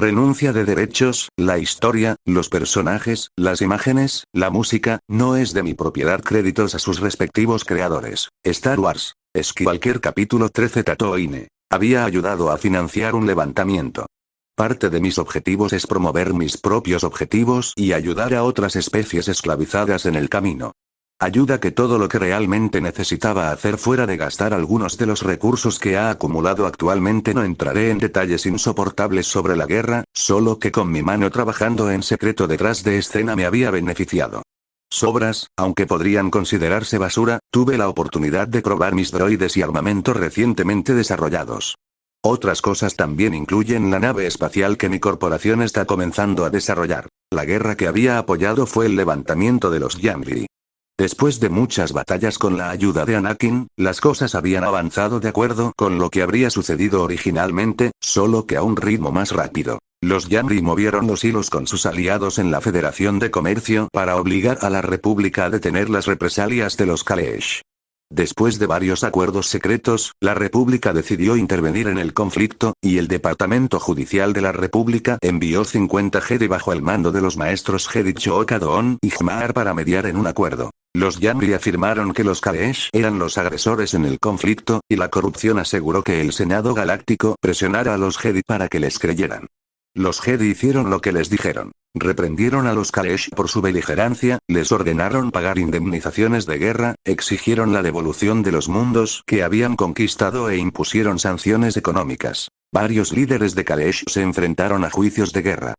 Renuncia de derechos, la historia, los personajes, las imágenes, la música, no es de mi propiedad. Créditos a sus respectivos creadores. Star Wars. Skywalker capítulo 13 Tatooine. Había ayudado a financiar un levantamiento. Parte de mis objetivos es promover mis propios objetivos y ayudar a otras especies esclavizadas en el camino. Ayuda que todo lo que realmente necesitaba hacer fuera de gastar algunos de los recursos que ha acumulado actualmente. No entraré en detalles insoportables sobre la guerra, solo que con mi mano trabajando en secreto detrás de escena me había beneficiado. Sobras, aunque podrían considerarse basura, tuve la oportunidad de probar mis droides y armamentos recientemente desarrollados. Otras cosas también incluyen la nave espacial que mi corporación está comenzando a desarrollar. La guerra que había apoyado fue el levantamiento de los Yamri. Después de muchas batallas con la ayuda de Anakin, las cosas habían avanzado de acuerdo con lo que habría sucedido originalmente, solo que a un ritmo más rápido. Los Yamri movieron los hilos con sus aliados en la Federación de Comercio para obligar a la República a detener las represalias de los Kalesh. Después de varios acuerdos secretos, la República decidió intervenir en el conflicto, y el Departamento Judicial de la República envió 50 Jedi bajo el mando de los maestros Jedi Cho-Kadon y Hmar para mediar en un acuerdo. Los Yamri afirmaron que los Kalesh eran los agresores en el conflicto, y la corrupción aseguró que el Senado Galáctico presionara a los Jedi para que les creyeran. Los Jedi hicieron lo que les dijeron. Reprendieron a los Kalesh por su beligerancia, les ordenaron pagar indemnizaciones de guerra, exigieron la devolución de los mundos que habían conquistado e impusieron sanciones económicas. Varios líderes de Kalesh se enfrentaron a juicios de guerra.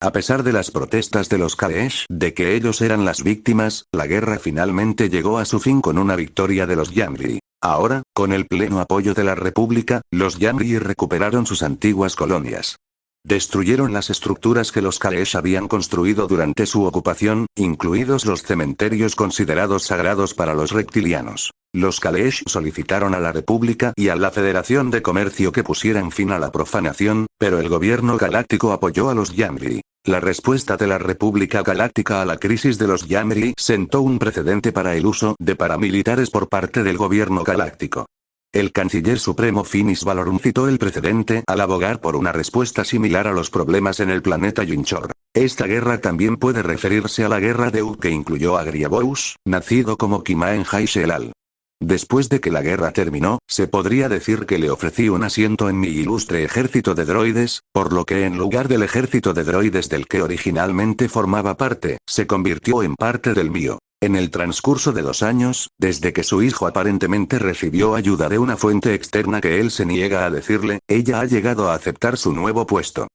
A pesar de las protestas de los Kalesh de que ellos eran las víctimas, la guerra finalmente llegó a su fin con una victoria de los Yamri. Ahora, con el pleno apoyo de la República, los Yamri recuperaron sus antiguas colonias. Destruyeron las estructuras que los Kalesh habían construido durante su ocupación, incluidos los cementerios considerados sagrados para los reptilianos. Los Kalesh solicitaron a la República y a la Federación de Comercio que pusieran fin a la profanación, pero el gobierno galáctico apoyó a los Yamri. La respuesta de la República Galáctica a la crisis de los Yamri sentó un precedente para el uso de paramilitares por parte del gobierno galáctico. El canciller supremo Finis Valorum citó el precedente al abogar por una respuesta similar a los problemas en el planeta Yinchor. Esta guerra también puede referirse a la guerra de Uk que incluyó a Grievous, nacido como Kimaen Hai-Shelal. Después de que la guerra terminó, se podría decir que le ofrecí un asiento en mi ilustre ejército de droides, por lo que en lugar del ejército de droides del que originalmente formaba parte, se convirtió en parte del mío. En el transcurso de 2 años, desde que su hijo aparentemente recibió ayuda de una fuente externa que él se niega a decirle, ella ha llegado a aceptar su nuevo puesto.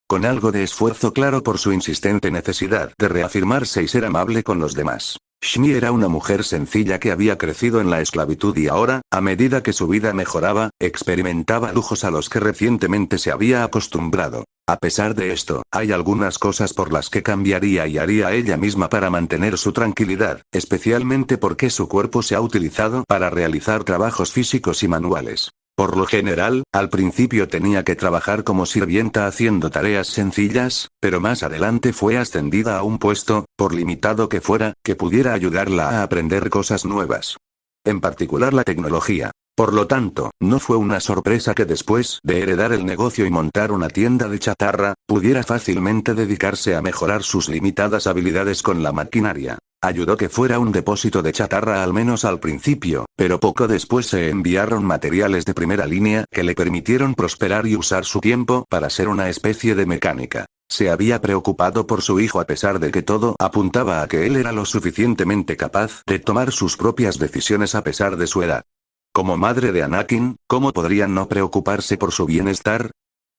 Con algo de esfuerzo claro por su insistente necesidad de reafirmarse y ser amable con los demás. Shmi era una mujer sencilla que había crecido en la esclavitud y ahora, a medida que su vida mejoraba, experimentaba lujos a los que recientemente se había acostumbrado. A pesar de esto, hay algunas cosas por las que cambiaría y haría ella misma para mantener su tranquilidad, especialmente porque su cuerpo se ha utilizado para realizar trabajos físicos y manuales. Por lo general, al principio tenía que trabajar como sirvienta haciendo tareas sencillas, pero más adelante fue ascendida a un puesto, por limitado que fuera, que pudiera ayudarla a aprender cosas nuevas. En particular la tecnología. Por lo tanto, no fue una sorpresa que después de heredar el negocio y montar una tienda de chatarra, pudiera fácilmente dedicarse a mejorar sus limitadas habilidades con la maquinaria. Ayudó que fuera un depósito de chatarra al menos al principio, pero poco después se enviaron materiales de primera línea que le permitieron prosperar y usar su tiempo para ser una especie de mecánica. Se había preocupado por su hijo a pesar de que todo apuntaba a que él era lo suficientemente capaz de tomar sus propias decisiones a pesar de su edad. Como madre de Anakin, ¿cómo podrían no preocuparse por su bienestar?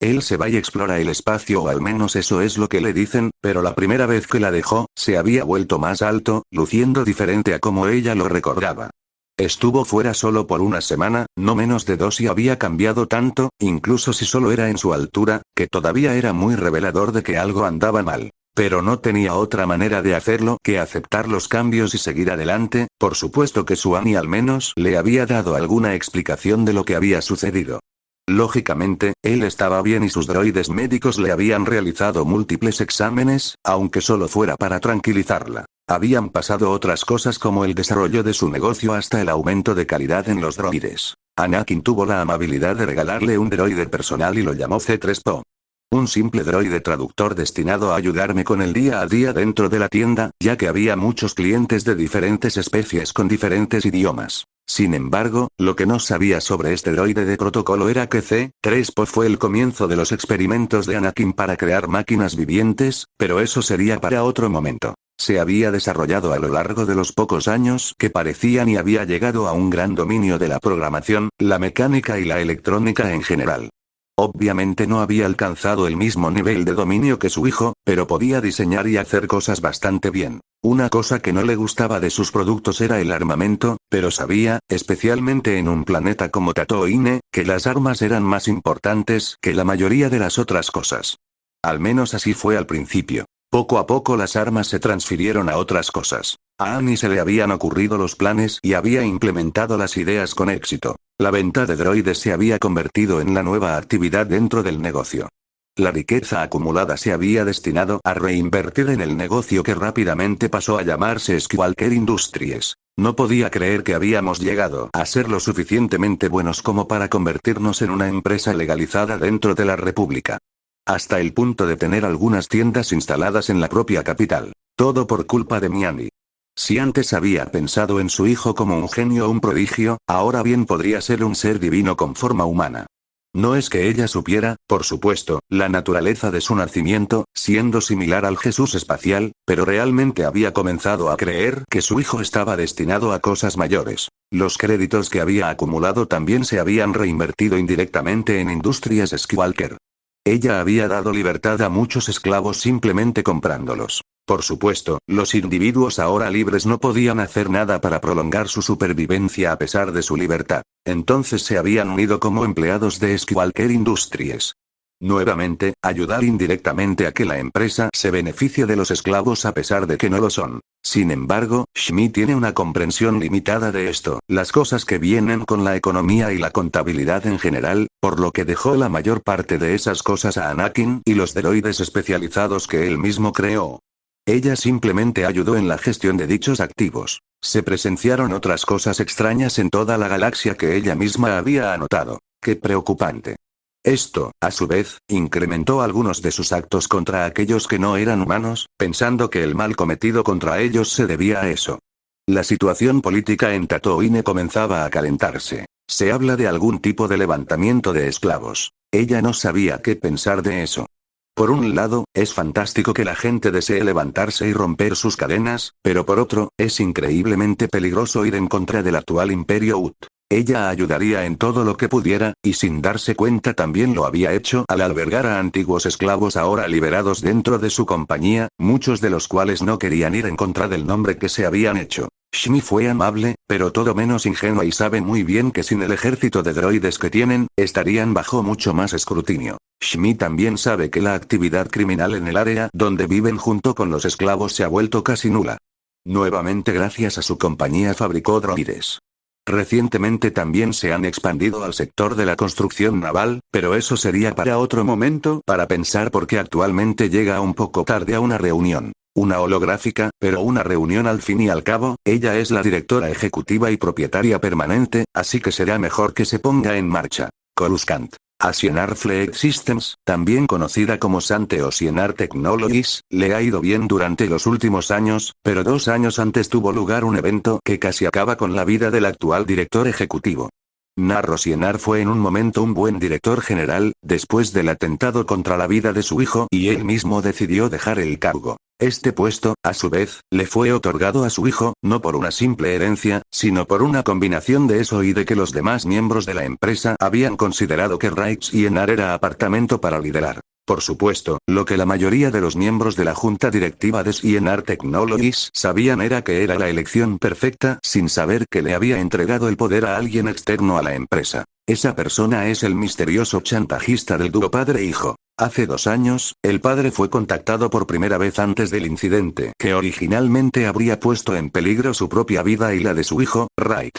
Él se va y explora el espacio o al menos eso es lo que le dicen, pero la primera vez que la dejó, se había vuelto más alto, luciendo diferente a como ella lo recordaba. Estuvo fuera solo por una semana, no menos de 2 y había cambiado tanto, incluso si solo era en su altura, que todavía era muy revelador de que algo andaba mal. Pero no tenía otra manera de hacerlo que aceptar los cambios y seguir adelante, por supuesto que su Annie al menos le había dado alguna explicación de lo que había sucedido. Lógicamente, él estaba bien y sus droides médicos le habían realizado múltiples exámenes, aunque solo fuera para tranquilizarla. Habían pasado otras cosas como el desarrollo de su negocio hasta el aumento de calidad en los droides. Anakin tuvo la amabilidad de regalarle un droide personal y lo llamó C-3PO. Un simple droide traductor destinado a ayudarme con el día a día dentro de la tienda, ya que había muchos clientes de diferentes especies con diferentes idiomas. Sin embargo, lo que no sabía sobre este droide de protocolo era que C-3PO fue el comienzo de los experimentos de Anakin para crear máquinas vivientes, pero eso sería para otro momento. Se había desarrollado a lo largo de los pocos años que parecían y había llegado a un gran dominio de la programación, la mecánica y la electrónica en general. Obviamente no había alcanzado el mismo nivel de dominio que su hijo, pero podía diseñar y hacer cosas bastante bien. Una cosa que no le gustaba de sus productos era el armamento, pero sabía, especialmente en un planeta como Tatooine, que las armas eran más importantes que la mayoría de las otras cosas. Al menos así fue al principio. Poco a poco las armas se transfirieron a otras cosas. A Annie se le habían ocurrido los planes y había implementado las ideas con éxito. La venta de droides se había convertido en la nueva actividad dentro del negocio. La riqueza acumulada se había destinado a reinvertir en el negocio que rápidamente pasó a llamarse Skywalker Industries. No podía creer que habíamos llegado a ser lo suficientemente buenos como para convertirnos en una empresa legalizada dentro de la República. Hasta el punto de tener algunas tiendas instaladas en la propia capital. Todo por culpa de mi Annie. Si antes había pensado en su hijo como un genio o un prodigio, ahora bien podría ser un ser divino con forma humana. No es que ella supiera, por supuesto, la naturaleza de su nacimiento, siendo similar al Jesús espacial, pero realmente había comenzado a creer que su hijo estaba destinado a cosas mayores. Los créditos que había acumulado también se habían reinvertido indirectamente en Industrias Skywalker. Ella había dado libertad a muchos esclavos simplemente comprándolos. Por supuesto, los individuos ahora libres no podían hacer nada para prolongar su supervivencia a pesar de su libertad. Entonces se habían unido como empleados de Skywalker Industries. Nuevamente, ayudar indirectamente a que la empresa se beneficie de los esclavos a pesar de que no lo son. Sin embargo, Shmi tiene una comprensión limitada de esto, las cosas que vienen con la economía y la contabilidad en general, por lo que dejó la mayor parte de esas cosas a Anakin y los droides especializados que él mismo creó. Ella simplemente ayudó en la gestión de dichos activos. Se presenciaron otras cosas extrañas en toda la galaxia que ella misma había anotado. ¡Qué preocupante! Esto, a su vez, incrementó algunos de sus actos contra aquellos que no eran humanos, pensando que el mal cometido contra ellos se debía a eso. La situación política en Tatooine comenzaba a calentarse. Se habla de algún tipo de levantamiento de esclavos. Ella no sabía qué pensar de eso. Por un lado, es fantástico que la gente desee levantarse y romper sus cadenas, pero por otro, es increíblemente peligroso ir en contra del actual Imperio Ut. Ella ayudaría en todo lo que pudiera, y sin darse cuenta también lo había hecho al albergar a antiguos esclavos ahora liberados dentro de su compañía, muchos de los cuales no querían ir en contra del nombre que se habían hecho. Shmi fue amable, pero todo menos ingenua y sabe muy bien que sin el ejército de droides que tienen, estarían bajo mucho más escrutinio. Shmi también sabe que la actividad criminal en el área donde viven junto con los esclavos se ha vuelto casi nula. Nuevamente gracias a su compañía fabricó droides. Recientemente también se han expandido al sector de la construcción naval, pero eso sería para otro momento para pensar porque actualmente llega un poco tarde a una reunión. Una holográfica, pero una reunión al fin y al cabo, ella es la directora ejecutiva y propietaria permanente, así que será mejor que se ponga en marcha. Coruscant. A Sienar Fleet Systems, también conocida como Sante o Sienar Technologies, le ha ido bien durante los últimos años, pero 2 años antes tuvo lugar un evento que casi acaba con la vida del actual director ejecutivo. Narro Sienar fue en un momento un buen director general, después del atentado contra la vida de su hijo y él mismo decidió dejar el cargo. Este puesto, a su vez, le fue otorgado a su hijo, no por una simple herencia, sino por una combinación de eso y de que los demás miembros de la empresa habían considerado que Raix Sienar era apartamento para liderar. Por supuesto, lo que la mayoría de los miembros de la junta directiva de Sienar Technologies sabían era que era la elección perfecta sin saber que le había entregado el poder a alguien externo a la empresa. Esa persona es el misterioso chantajista del dúo padre-hijo. Hace 2 años, el padre fue contactado por primera vez antes del incidente que originalmente habría puesto en peligro su propia vida y la de su hijo, Wright.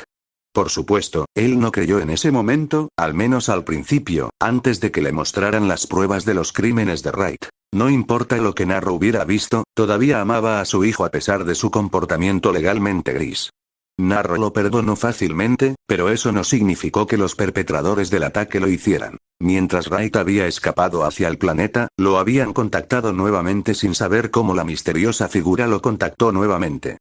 Por supuesto, él no creyó en ese momento, al menos al principio, antes de que le mostraran las pruebas de los crímenes de Wright. No importa lo que Narro hubiera visto, todavía amaba a su hijo a pesar de su comportamiento legalmente gris. Narro lo perdonó fácilmente, pero eso no significó que los perpetradores del ataque lo hicieran. Mientras Wright había escapado hacia el planeta, lo habían contactado nuevamente sin saber cómo la misteriosa figura lo contactó nuevamente.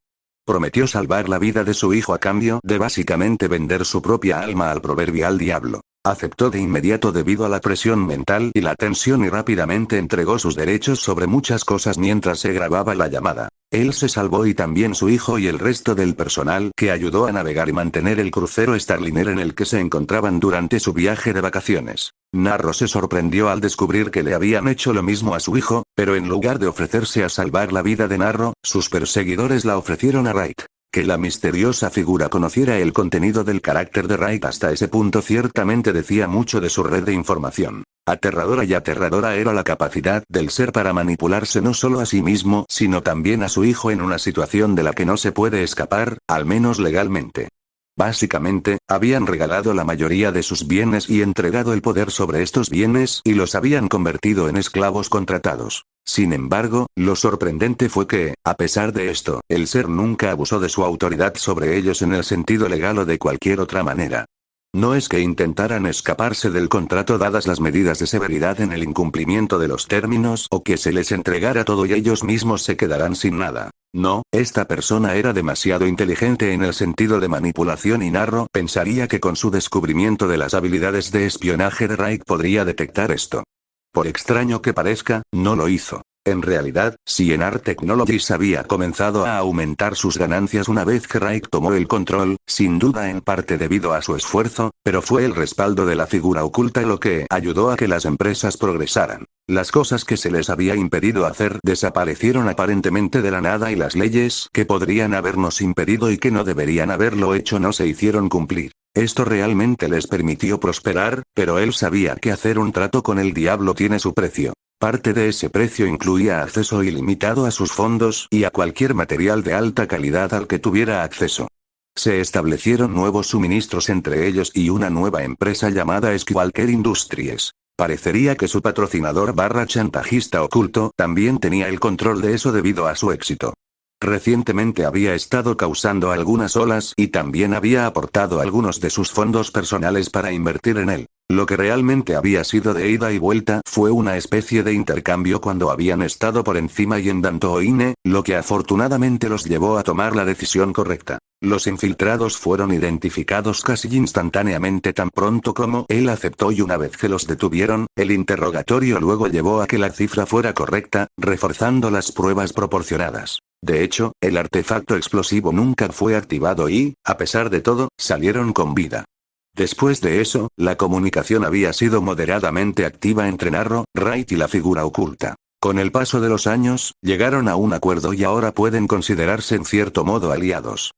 Prometió salvar la vida de su hijo a cambio de básicamente vender su propia alma al proverbial diablo. Aceptó de inmediato debido a la presión mental y la tensión y rápidamente entregó sus derechos sobre muchas cosas mientras se grababa la llamada. Él se salvó y también su hijo y el resto del personal que ayudó a navegar y mantener el crucero Starliner en el que se encontraban durante su viaje de vacaciones. Narro se sorprendió al descubrir que le habían hecho lo mismo a su hijo, pero en lugar de ofrecerse a salvar la vida de Narro, sus perseguidores la ofrecieron a Wright. Que la misteriosa figura conociera el contenido del carácter de Wright hasta ese punto ciertamente decía mucho de su red de información. Aterradora y aterradora era la capacidad del ser para manipularse no solo a sí mismo, sino también a su hijo en una situación de la que no se puede escapar, al menos legalmente. Básicamente, habían regalado la mayoría de sus bienes y entregado el poder sobre estos bienes y los habían convertido en esclavos contratados. Sin embargo, lo sorprendente fue que, a pesar de esto, el ser nunca abusó de su autoridad sobre ellos en el sentido legal o de cualquier otra manera. No es que intentaran escaparse del contrato dadas las medidas de severidad en el incumplimiento de los términos o que se les entregara todo y ellos mismos se quedarán sin nada. No, esta persona era demasiado inteligente en el sentido de manipulación y Narro pensaría que con su descubrimiento de las habilidades de espionaje de Wright podría detectar esto. Por extraño que parezca, no lo hizo. En realidad, CNR Technologies había comenzado a aumentar sus ganancias una vez que Wright tomó el control, sin duda en parte debido a su esfuerzo, pero fue el respaldo de la figura oculta lo que ayudó a que las empresas progresaran. Las cosas que se les había impedido hacer desaparecieron aparentemente de la nada y las leyes que podrían habernos impedido y que no deberían haberlo hecho no se hicieron cumplir. Esto realmente les permitió prosperar, pero él sabía que hacer un trato con el diablo tiene su precio. Parte de ese precio incluía acceso ilimitado a sus fondos y a cualquier material de alta calidad al que tuviera acceso. Se establecieron nuevos suministros entre ellos y una nueva empresa llamada Skywalker Industries. Parecería que su patrocinador / chantajista oculto también tenía el control de eso debido a su éxito. Recientemente había estado causando algunas olas y también había aportado algunos de sus fondos personales para invertir en él. Lo que realmente había sido de ida y vuelta fue una especie de intercambio cuando habían estado por encima y en Dantooine, lo que afortunadamente los llevó a tomar la decisión correcta. Los infiltrados fueron identificados casi instantáneamente tan pronto como él aceptó y una vez que los detuvieron, el interrogatorio luego llevó a que la cifra fuera correcta, reforzando las pruebas proporcionadas. De hecho, el artefacto explosivo nunca fue activado y, a pesar de todo, salieron con vida. Después de eso, la comunicación había sido moderadamente activa entre Narro, Wright y la figura oculta. Con el paso de los años, llegaron a un acuerdo y ahora pueden considerarse en cierto modo aliados.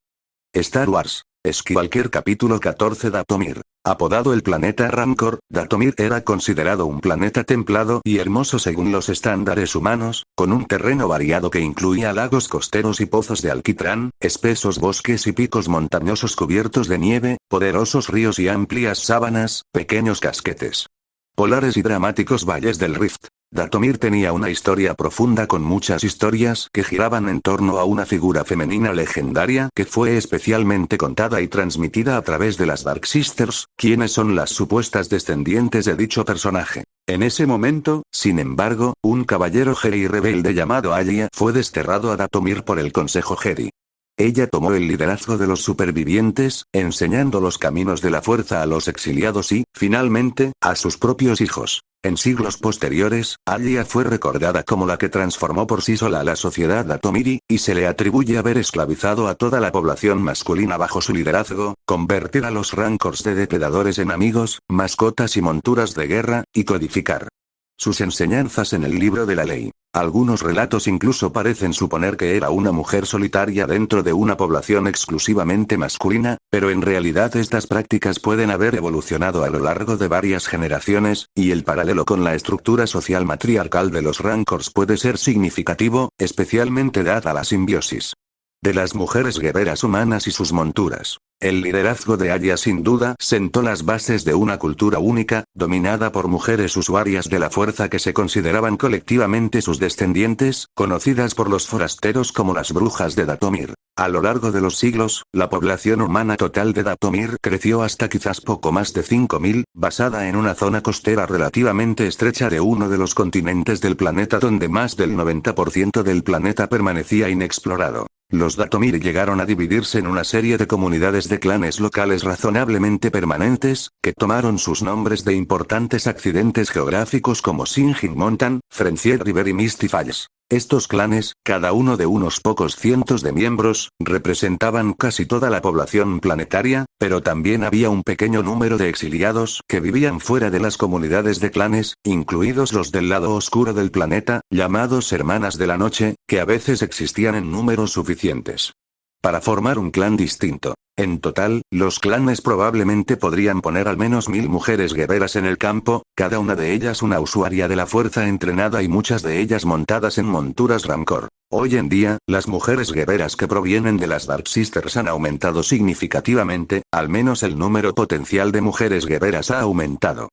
Star Wars. Skywalker capítulo 14 Dathomir. Apodado el planeta Rancor, Dathomir era considerado un planeta templado y hermoso según los estándares humanos, con un terreno variado que incluía lagos costeros y pozos de alquitrán, espesos bosques y picos montañosos cubiertos de nieve, poderosos ríos y amplias sábanas, pequeños casquetes polares y dramáticos valles del Rift. Dathomir tenía una historia profunda con muchas historias que giraban en torno a una figura femenina legendaria que fue especialmente contada y transmitida a través de las Dark Sisters, quienes son las supuestas descendientes de dicho personaje. En ese momento, sin embargo, un caballero Jedi rebelde llamado Alia fue desterrado a Dathomir por el Consejo Jedi. Ella tomó el liderazgo de los supervivientes, enseñando los caminos de la fuerza a los exiliados y, finalmente, a sus propios hijos. En siglos posteriores, Alia fue recordada como la que transformó por sí sola a la sociedad Dathomiri, y se le atribuye haber esclavizado a toda la población masculina bajo su liderazgo, convertir a los Rancors de depredadores en amigos, mascotas y monturas de guerra, y codificar sus enseñanzas en el libro de la ley. Algunos relatos incluso parecen suponer que era una mujer solitaria dentro de una población exclusivamente masculina, pero en realidad estas prácticas pueden haber evolucionado a lo largo de varias generaciones, y el paralelo con la estructura social matriarcal de los Rancors puede ser significativo, especialmente dada la simbiosis de las mujeres guerreras humanas y sus monturas. El liderazgo de Aya sin duda sentó las bases de una cultura única, dominada por mujeres usuarias de la fuerza que se consideraban colectivamente sus descendientes, conocidas por los forasteros como las brujas de Datomir. A lo largo de los siglos, la población humana total de Datomir creció hasta quizás poco más de 5.000, basada en una zona costera relativamente estrecha de uno de los continentes del planeta donde más del 90% del planeta permanecía inexplorado. Los Datomir llegaron a dividirse en una serie de comunidades de clanes locales razonablemente permanentes, que tomaron sus nombres de importantes accidentes geográficos como Singing Mountain, Frenzied River y Misty Falls. Estos clanes, cada uno de unos pocos cientos de miembros, representaban casi toda la población planetaria, pero también había un pequeño número de exiliados que vivían fuera de las comunidades de clanes, incluidos los del lado oscuro del planeta, llamados Hermanas de la Noche, que a veces existían en números suficientes para formar un clan distinto. En total, los clanes probablemente podrían poner al menos 1000 mujeres guerreras en el campo, cada una de ellas una usuaria de la fuerza entrenada y muchas de ellas montadas en monturas Rancor. Hoy en día, las mujeres guerreras que provienen de las Dark Sisters han aumentado significativamente, al menos el número potencial de mujeres guerreras ha aumentado.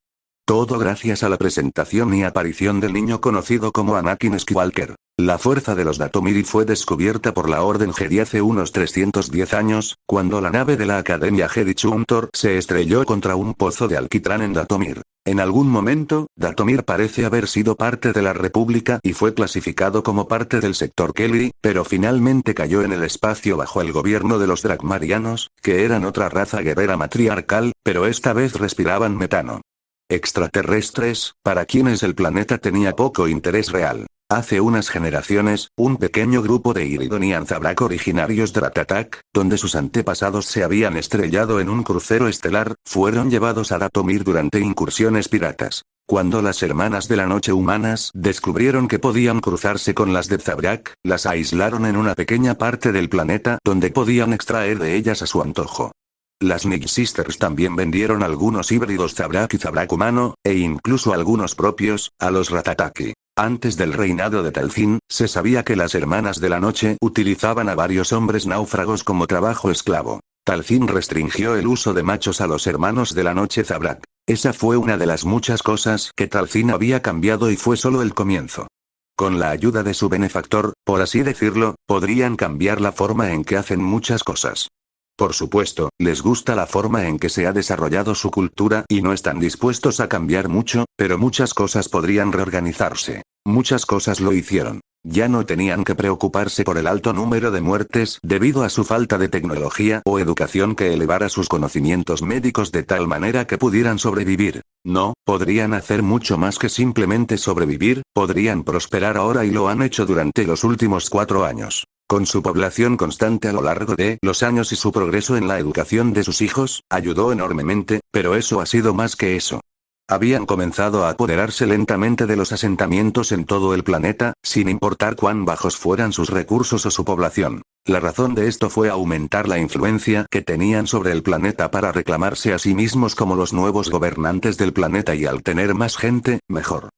Todo gracias a la presentación y aparición del niño conocido como Anakin Skywalker. La fuerza de los Datomiri fue descubierta por la Orden Jedi hace unos 310 años, cuando la nave de la Academia Jedi Chuntor se estrelló contra un pozo de alquitrán en Datomir. En algún momento, Datomir parece haber sido parte de la República y fue clasificado como parte del sector Kelly, pero finalmente cayó en el espacio bajo el gobierno de los Drakmarianos, que eran otra raza guerrera matriarcal, pero esta vez respiraban metano. Extraterrestres, para quienes el planeta tenía poco interés real. Hace unas generaciones, un pequeño grupo de Iridon y Anzabrak originarios de Ratatak, donde sus antepasados se habían estrellado en un crucero estelar, fueron llevados a Datomir durante incursiones piratas. Cuando las Hermanas de la Noche humanas descubrieron que podían cruzarse con las de Zabrak, las aislaron en una pequeña parte del planeta donde podían extraer de ellas a su antojo. Las Night Sisters también vendieron algunos híbridos Zabrak y Zabrak humano, e incluso algunos propios, a los Ratataki. Antes del reinado de Talcin, se sabía que las Hermanas de la Noche utilizaban a varios hombres náufragos como trabajo esclavo. Talcin restringió el uso de machos a los Hermanos de la Noche Zabrak. Esa fue una de las muchas cosas que Talcin había cambiado y fue solo el comienzo. Con la ayuda de su benefactor, por así decirlo, podrían cambiar la forma en que hacen muchas cosas. Por supuesto, les gusta la forma en que se ha desarrollado su cultura y no están dispuestos a cambiar mucho, pero muchas cosas podrían reorganizarse. Muchas cosas lo hicieron. Ya no tenían que preocuparse por el alto número de muertes debido a su falta de tecnología o educación que elevara sus conocimientos médicos de tal manera que pudieran sobrevivir. No, podrían hacer mucho más que simplemente sobrevivir, podrían prosperar ahora y lo han hecho durante los últimos 4 años. Con su población constante a lo largo de los años y su progreso en la educación de sus hijos, ayudó enormemente, pero eso ha sido más que eso. Habían comenzado a apoderarse lentamente de los asentamientos en todo el planeta, sin importar cuán bajos fueran sus recursos o su población. La razón de esto fue aumentar la influencia que tenían sobre el planeta para reclamarse a sí mismos como los nuevos gobernantes del planeta y al tener más gente, mejor.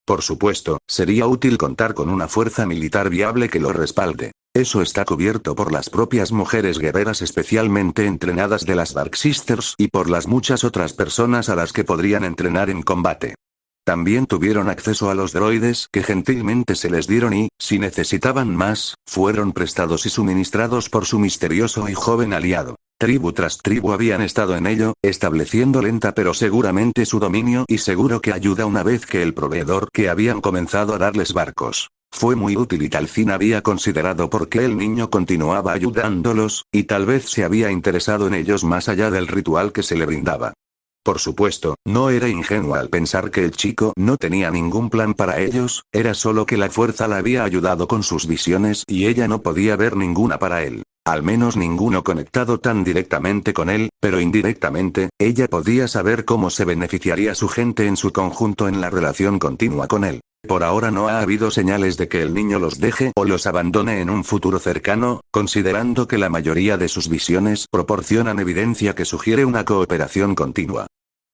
Por supuesto, sería útil contar con una fuerza militar viable que lo respalde. Eso está cubierto por las propias mujeres guerreras especialmente entrenadas de las Dark Sisters y por las muchas otras personas a las que podrían entrenar en combate. También tuvieron acceso a los droides que gentilmente se les dieron y, si necesitaban más, fueron prestados y suministrados por su misterioso y joven aliado. Tribu tras tribu habían estado en ello, estableciendo lenta pero seguramente su dominio y seguro que ayuda una vez que el proveedor que habían comenzado a darles barcos. Fue muy útil y Talcin había considerado por qué el niño continuaba ayudándolos, y tal vez se había interesado en ellos más allá del ritual que se le brindaba. Por supuesto, no era ingenuo al pensar que el chico no tenía ningún plan para ellos, era solo que la fuerza la había ayudado con sus visiones y ella no podía ver ninguna para él. Al menos ninguno conectado tan directamente con él, pero indirectamente, ella podía saber cómo se beneficiaría su gente en su conjunto en la relación continua con él. Por ahora no ha habido señales de que el niño los deje o los abandone en un futuro cercano, considerando que la mayoría de sus visiones proporcionan evidencia que sugiere una cooperación continua.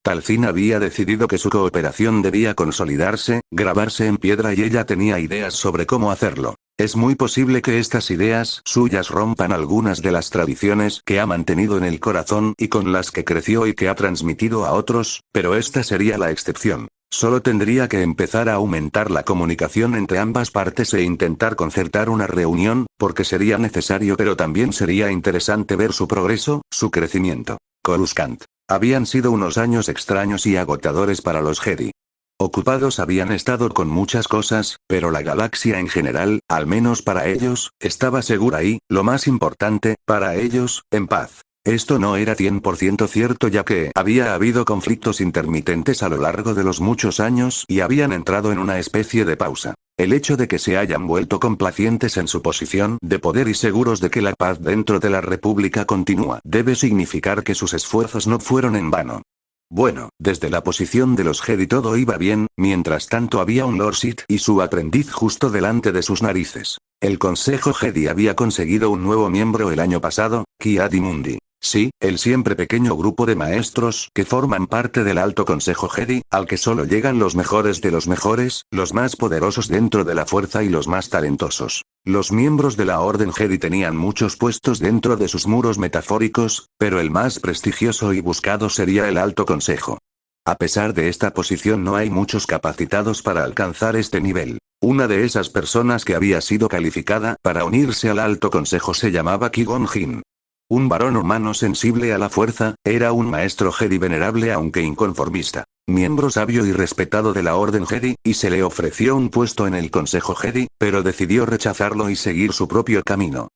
Talcin había decidido que su cooperación debía consolidarse, grabarse en piedra y ella tenía ideas sobre cómo hacerlo. Es muy posible que estas ideas suyas rompan algunas de las tradiciones que ha mantenido en el corazón y con las que creció y que ha transmitido a otros, pero esta sería la excepción. Solo tendría que empezar a aumentar la comunicación entre ambas partes e intentar concertar una reunión, porque sería necesario, pero también sería interesante ver su progreso, su crecimiento. Coruscant. Habían sido unos años extraños y agotadores para los Jedi. Ocupados habían estado con muchas cosas, pero la galaxia en general, al menos para ellos, estaba segura y, lo más importante, para ellos, en paz. Esto no era 100% cierto, ya que había habido conflictos intermitentes a lo largo de los muchos años y habían entrado en una especie de pausa. El hecho de que se hayan vuelto complacientes en su posición de poder y seguros de que la paz dentro de la República continúa debe significar que sus esfuerzos no fueron en vano. Bueno, desde la posición de los Jedi todo iba bien, mientras tanto había un Lord Sith y su aprendiz justo delante de sus narices. El Consejo Jedi había conseguido un nuevo miembro el año pasado, Ki-Adi-Mundi. Sí, el siempre pequeño grupo de maestros que forman parte del Alto Consejo Jedi, al que solo llegan los mejores de los mejores, los más poderosos dentro de la fuerza y los más talentosos. Los miembros de la Orden Jedi tenían muchos puestos dentro de sus muros metafóricos, pero el más prestigioso y buscado sería el Alto Consejo. A pesar de esta posición no hay muchos capacitados para alcanzar este nivel. Una de esas personas que había sido calificada para unirse al Alto Consejo se llamaba Qui-Gon Jinn. Un varón humano sensible a la fuerza, era un maestro Jedi venerable aunque inconformista, miembro sabio y respetado de la Orden Jedi, y se le ofreció un puesto en el Consejo Jedi, pero decidió rechazarlo y seguir su propio camino.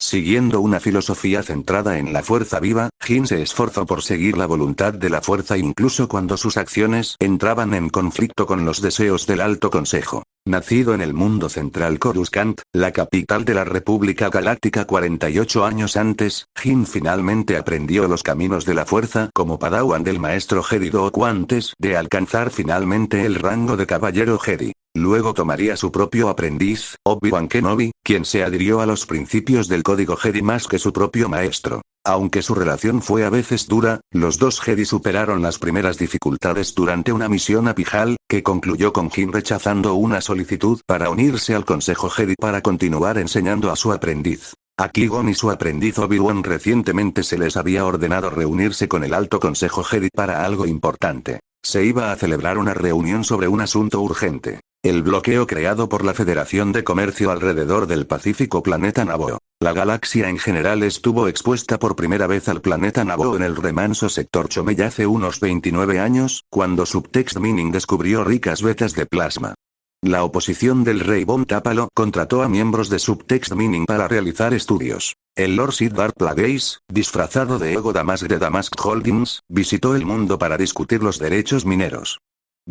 Siguiendo una filosofía centrada en la fuerza viva, Jin se esforzó por seguir la voluntad de la fuerza incluso cuando sus acciones entraban en conflicto con los deseos del Alto Consejo. Nacido en el mundo central Coruscant, la capital de la República Galáctica 48 años antes, Jin finalmente aprendió los caminos de la fuerza como padawan del maestro Jedi Dooku antes de alcanzar finalmente el rango de caballero Jedi. Luego tomaría su propio aprendiz, Obi-Wan Kenobi, quien se adhirió a los principios del código Jedi más que su propio maestro. Aunque su relación fue a veces dura, los dos Jedi superaron las primeras dificultades durante una misión a Pijal, que concluyó con Jin rechazando una solicitud para unirse al Consejo Jedi para continuar enseñando a su aprendiz. A Qui-Gon y su aprendiz Obi-Wan recientemente se les había ordenado reunirse con el Alto Consejo Jedi para algo importante. Se iba a celebrar una reunión sobre un asunto urgente. El bloqueo creado por la Federación de Comercio alrededor del pacífico planeta Naboo. La galaxia en general estuvo expuesta por primera vez al planeta Naboo en el remanso sector Chomey hace unos 29 años, cuando Subtext Mining descubrió ricas vetas de plasma. La oposición del rey Bon Tápalo contrató a miembros de Subtext Mining para realizar estudios. El Lord Sid Darth Plagueis, disfrazado de Ego Damask de Damask Holdings, visitó el mundo para discutir los derechos mineros.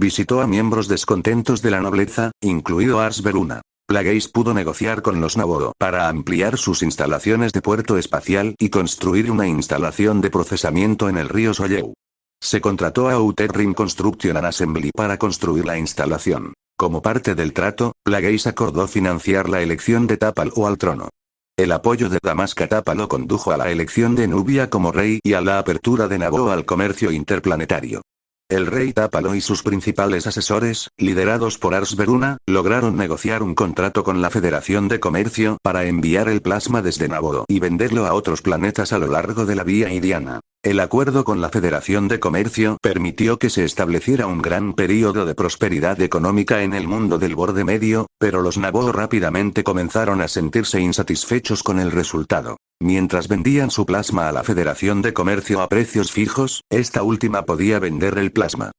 Visitó a miembros descontentos de la nobleza, incluido Ars Veruna. Plagueis pudo negociar con los Naboo para ampliar sus instalaciones de puerto espacial y construir una instalación de procesamiento en el río Soyeu. Se contrató a Outer Rim Construction and Assembly para construir la instalación. Como parte del trato, Plagueis acordó financiar la elección de Tápalo al trono. El apoyo de Damask a Tápalo condujo a la elección de Nubia como rey y a la apertura de Naboo al comercio interplanetario. El rey Tápalo y sus principales asesores, liderados por Ars Veruna, lograron negociar un contrato con la Federación de Comercio para enviar el plasma desde Naboo y venderlo a otros planetas a lo largo de la Vía Iriana. El acuerdo con la Federación de Comercio permitió que se estableciera un gran período de prosperidad económica en el mundo del Borde Medio, pero los Naboo rápidamente comenzaron a sentirse insatisfechos con el resultado. Mientras vendían su plasma a la Federación de Comercio a precios fijos, esta última podía vender el plasma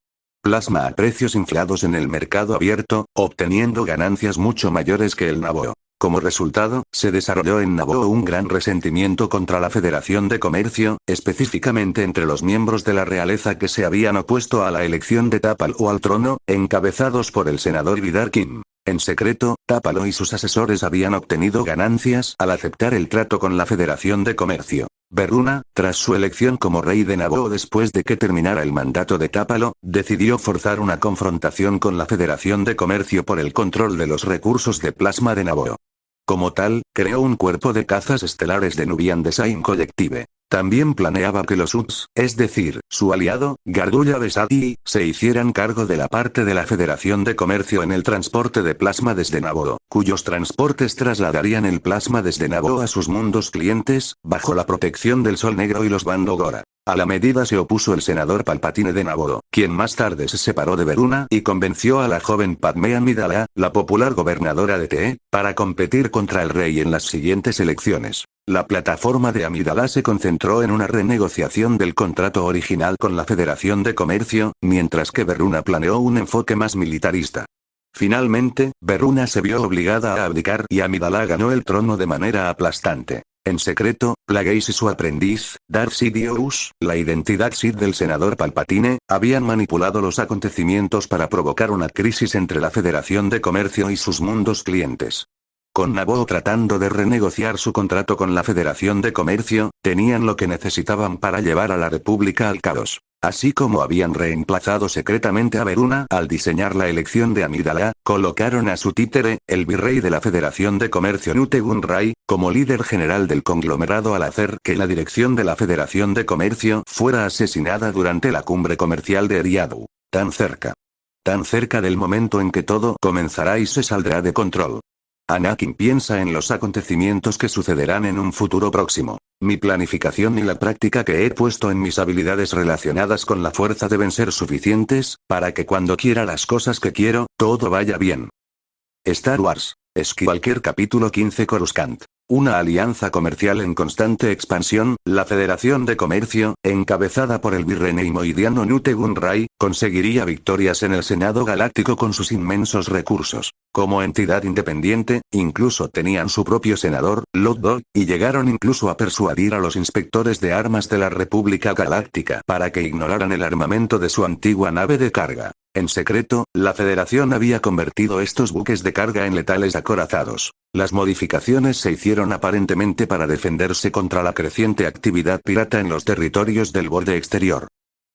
a precios inflados en el mercado abierto, obteniendo ganancias mucho mayores que el Naboo. Como resultado, se desarrolló en Naboo un gran resentimiento contra la Federación de Comercio, específicamente entre los miembros de la realeza que se habían opuesto a la elección de Tápalo al trono, encabezados por el senador Vidar Kim. En secreto, Tápalo y sus asesores habían obtenido ganancias al aceptar el trato con la Federación de Comercio. Veruna, tras su elección como rey de Naboo después de que terminara el mandato de Tápalo, decidió forzar una confrontación con la Federación de Comercio por el control de los recursos de plasma de Naboo. Como tal, creó un cuerpo de cazas estelares de Nubian Design Collective. También planeaba que los Uts, es decir, su aliado, Gardulla Besati, se hicieran cargo de la parte de la Federación de Comercio en el transporte de plasma desde Naboo, cuyos transportes trasladarían el plasma desde Naboo a sus mundos clientes, bajo la protección del Sol Negro y los Bando Gora. A la medida se opuso el senador Palpatine de Naboo, quien más tarde se separó de Veruna y convenció a la joven Padmé Amidala, la popular gobernadora de Tee, para competir contra el rey en las siguientes elecciones. La plataforma de Amidala se concentró en una renegociación del contrato original con la Federación de Comercio, mientras que Veruna planeó un enfoque más militarista. Finalmente, Veruna se vio obligada a abdicar y Amidala ganó el trono de manera aplastante. En secreto, Plagueis y su aprendiz, Darth Sidious, la identidad Sith del senador Palpatine, habían manipulado los acontecimientos para provocar una crisis entre la Federación de Comercio y sus mundos clientes. Con Naboo tratando de renegociar su contrato con la Federación de Comercio, tenían lo que necesitaban para llevar a la República al caos. Así como habían reemplazado secretamente a Veruna al diseñar la elección de Amidala, colocaron a su títere, el virrey de la Federación de Comercio Nute Gunray, como líder general del conglomerado al hacer que la dirección de la Federación de Comercio fuera asesinada durante la cumbre comercial de Eriadu. Tan cerca del momento en que todo comenzará y se saldrá de control. Anakin piensa en los acontecimientos que sucederán en un futuro próximo. Mi planificación y la práctica que he puesto en mis habilidades relacionadas con la fuerza deben ser suficientes, para que cuando quiera las cosas que quiero, todo vaya bien. Star Wars. Skywalker capítulo 15 Coruscant. Una alianza comercial en constante expansión, la Federación de Comercio, encabezada por el virrey neimoidiano Nute Gunray, conseguiría victorias en el Senado Galáctico con sus inmensos recursos. Como entidad independiente, incluso tenían su propio senador, Lord, y llegaron incluso a persuadir a los inspectores de armas de la República Galáctica para que ignoraran el armamento de su antigua nave de carga. En secreto, la Federación había convertido estos buques de carga en letales acorazados. Las modificaciones se hicieron aparentemente para defenderse contra la creciente actividad pirata en los territorios del borde exterior.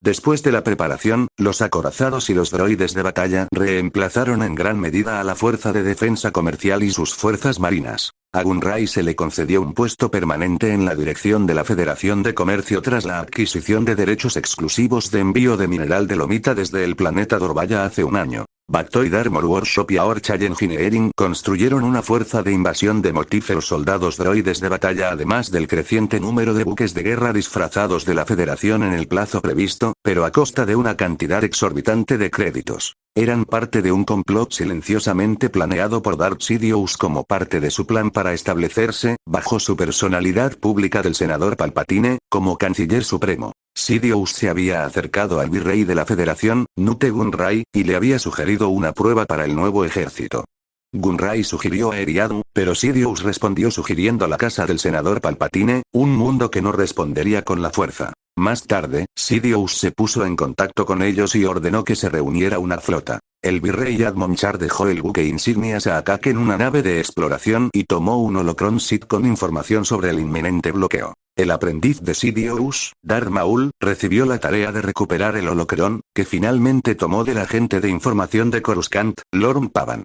Después de la preparación, los acorazados y los droides de batalla reemplazaron en gran medida a la Fuerza de Defensa Comercial y sus fuerzas marinas. A Gunray se le concedió un puesto permanente en la dirección de la Federación de Comercio tras la adquisición de derechos exclusivos de envío de mineral de lomita desde el planeta Dorbaya hace un año. Bacto y Armor Workshop y Orchard Engineering construyeron una fuerza de invasión de mortíferos soldados droides de batalla además del creciente número de buques de guerra disfrazados de la Federación en el plazo previsto, pero a costa de una cantidad exorbitante de créditos. Eran parte de un complot silenciosamente planeado por Darth Sidious como parte de su plan para establecerse, bajo su personalidad pública del senador Palpatine, como canciller supremo. Sidious se había acercado al virrey de la Federación, Nute Gunray, y le había sugerido una prueba para el nuevo ejército. Gunray sugirió a Eriadu, pero Sidious respondió sugiriendo la casa del senador Palpatine, un mundo que no respondería con la fuerza. Más tarde, Sidious se puso en contacto con ellos y ordenó que se reuniera una flota. El virrey Admonchar dejó el buque insignia Saakak en una nave de exploración y tomó un holocron Sith con información sobre el inminente bloqueo. El aprendiz de Sidious, Darth Maul, recibió la tarea de recuperar el holocron, que finalmente tomó del agente de información de Coruscant, Lorn Pavan.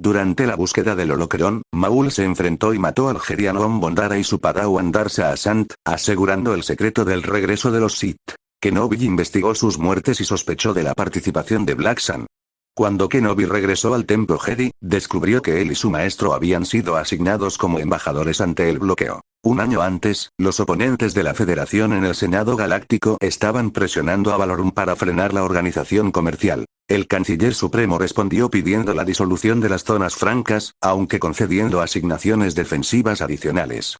Durante la búsqueda del holocron, Maul se enfrentó y mató al Gerianon Bondara y su padawan Darsa Asant, asegurando el secreto del regreso de los Sith. Kenobi investigó sus muertes y sospechó de la participación de Black Sun. Cuando Kenobi regresó al templo Jedi, descubrió que él y su maestro habían sido asignados como embajadores ante el bloqueo. Un año antes, los oponentes de la Federación en el Senado Galáctico estaban presionando a Valorum para frenar la organización comercial. El canciller supremo respondió pidiendo la disolución de las zonas francas, aunque concediendo asignaciones defensivas adicionales.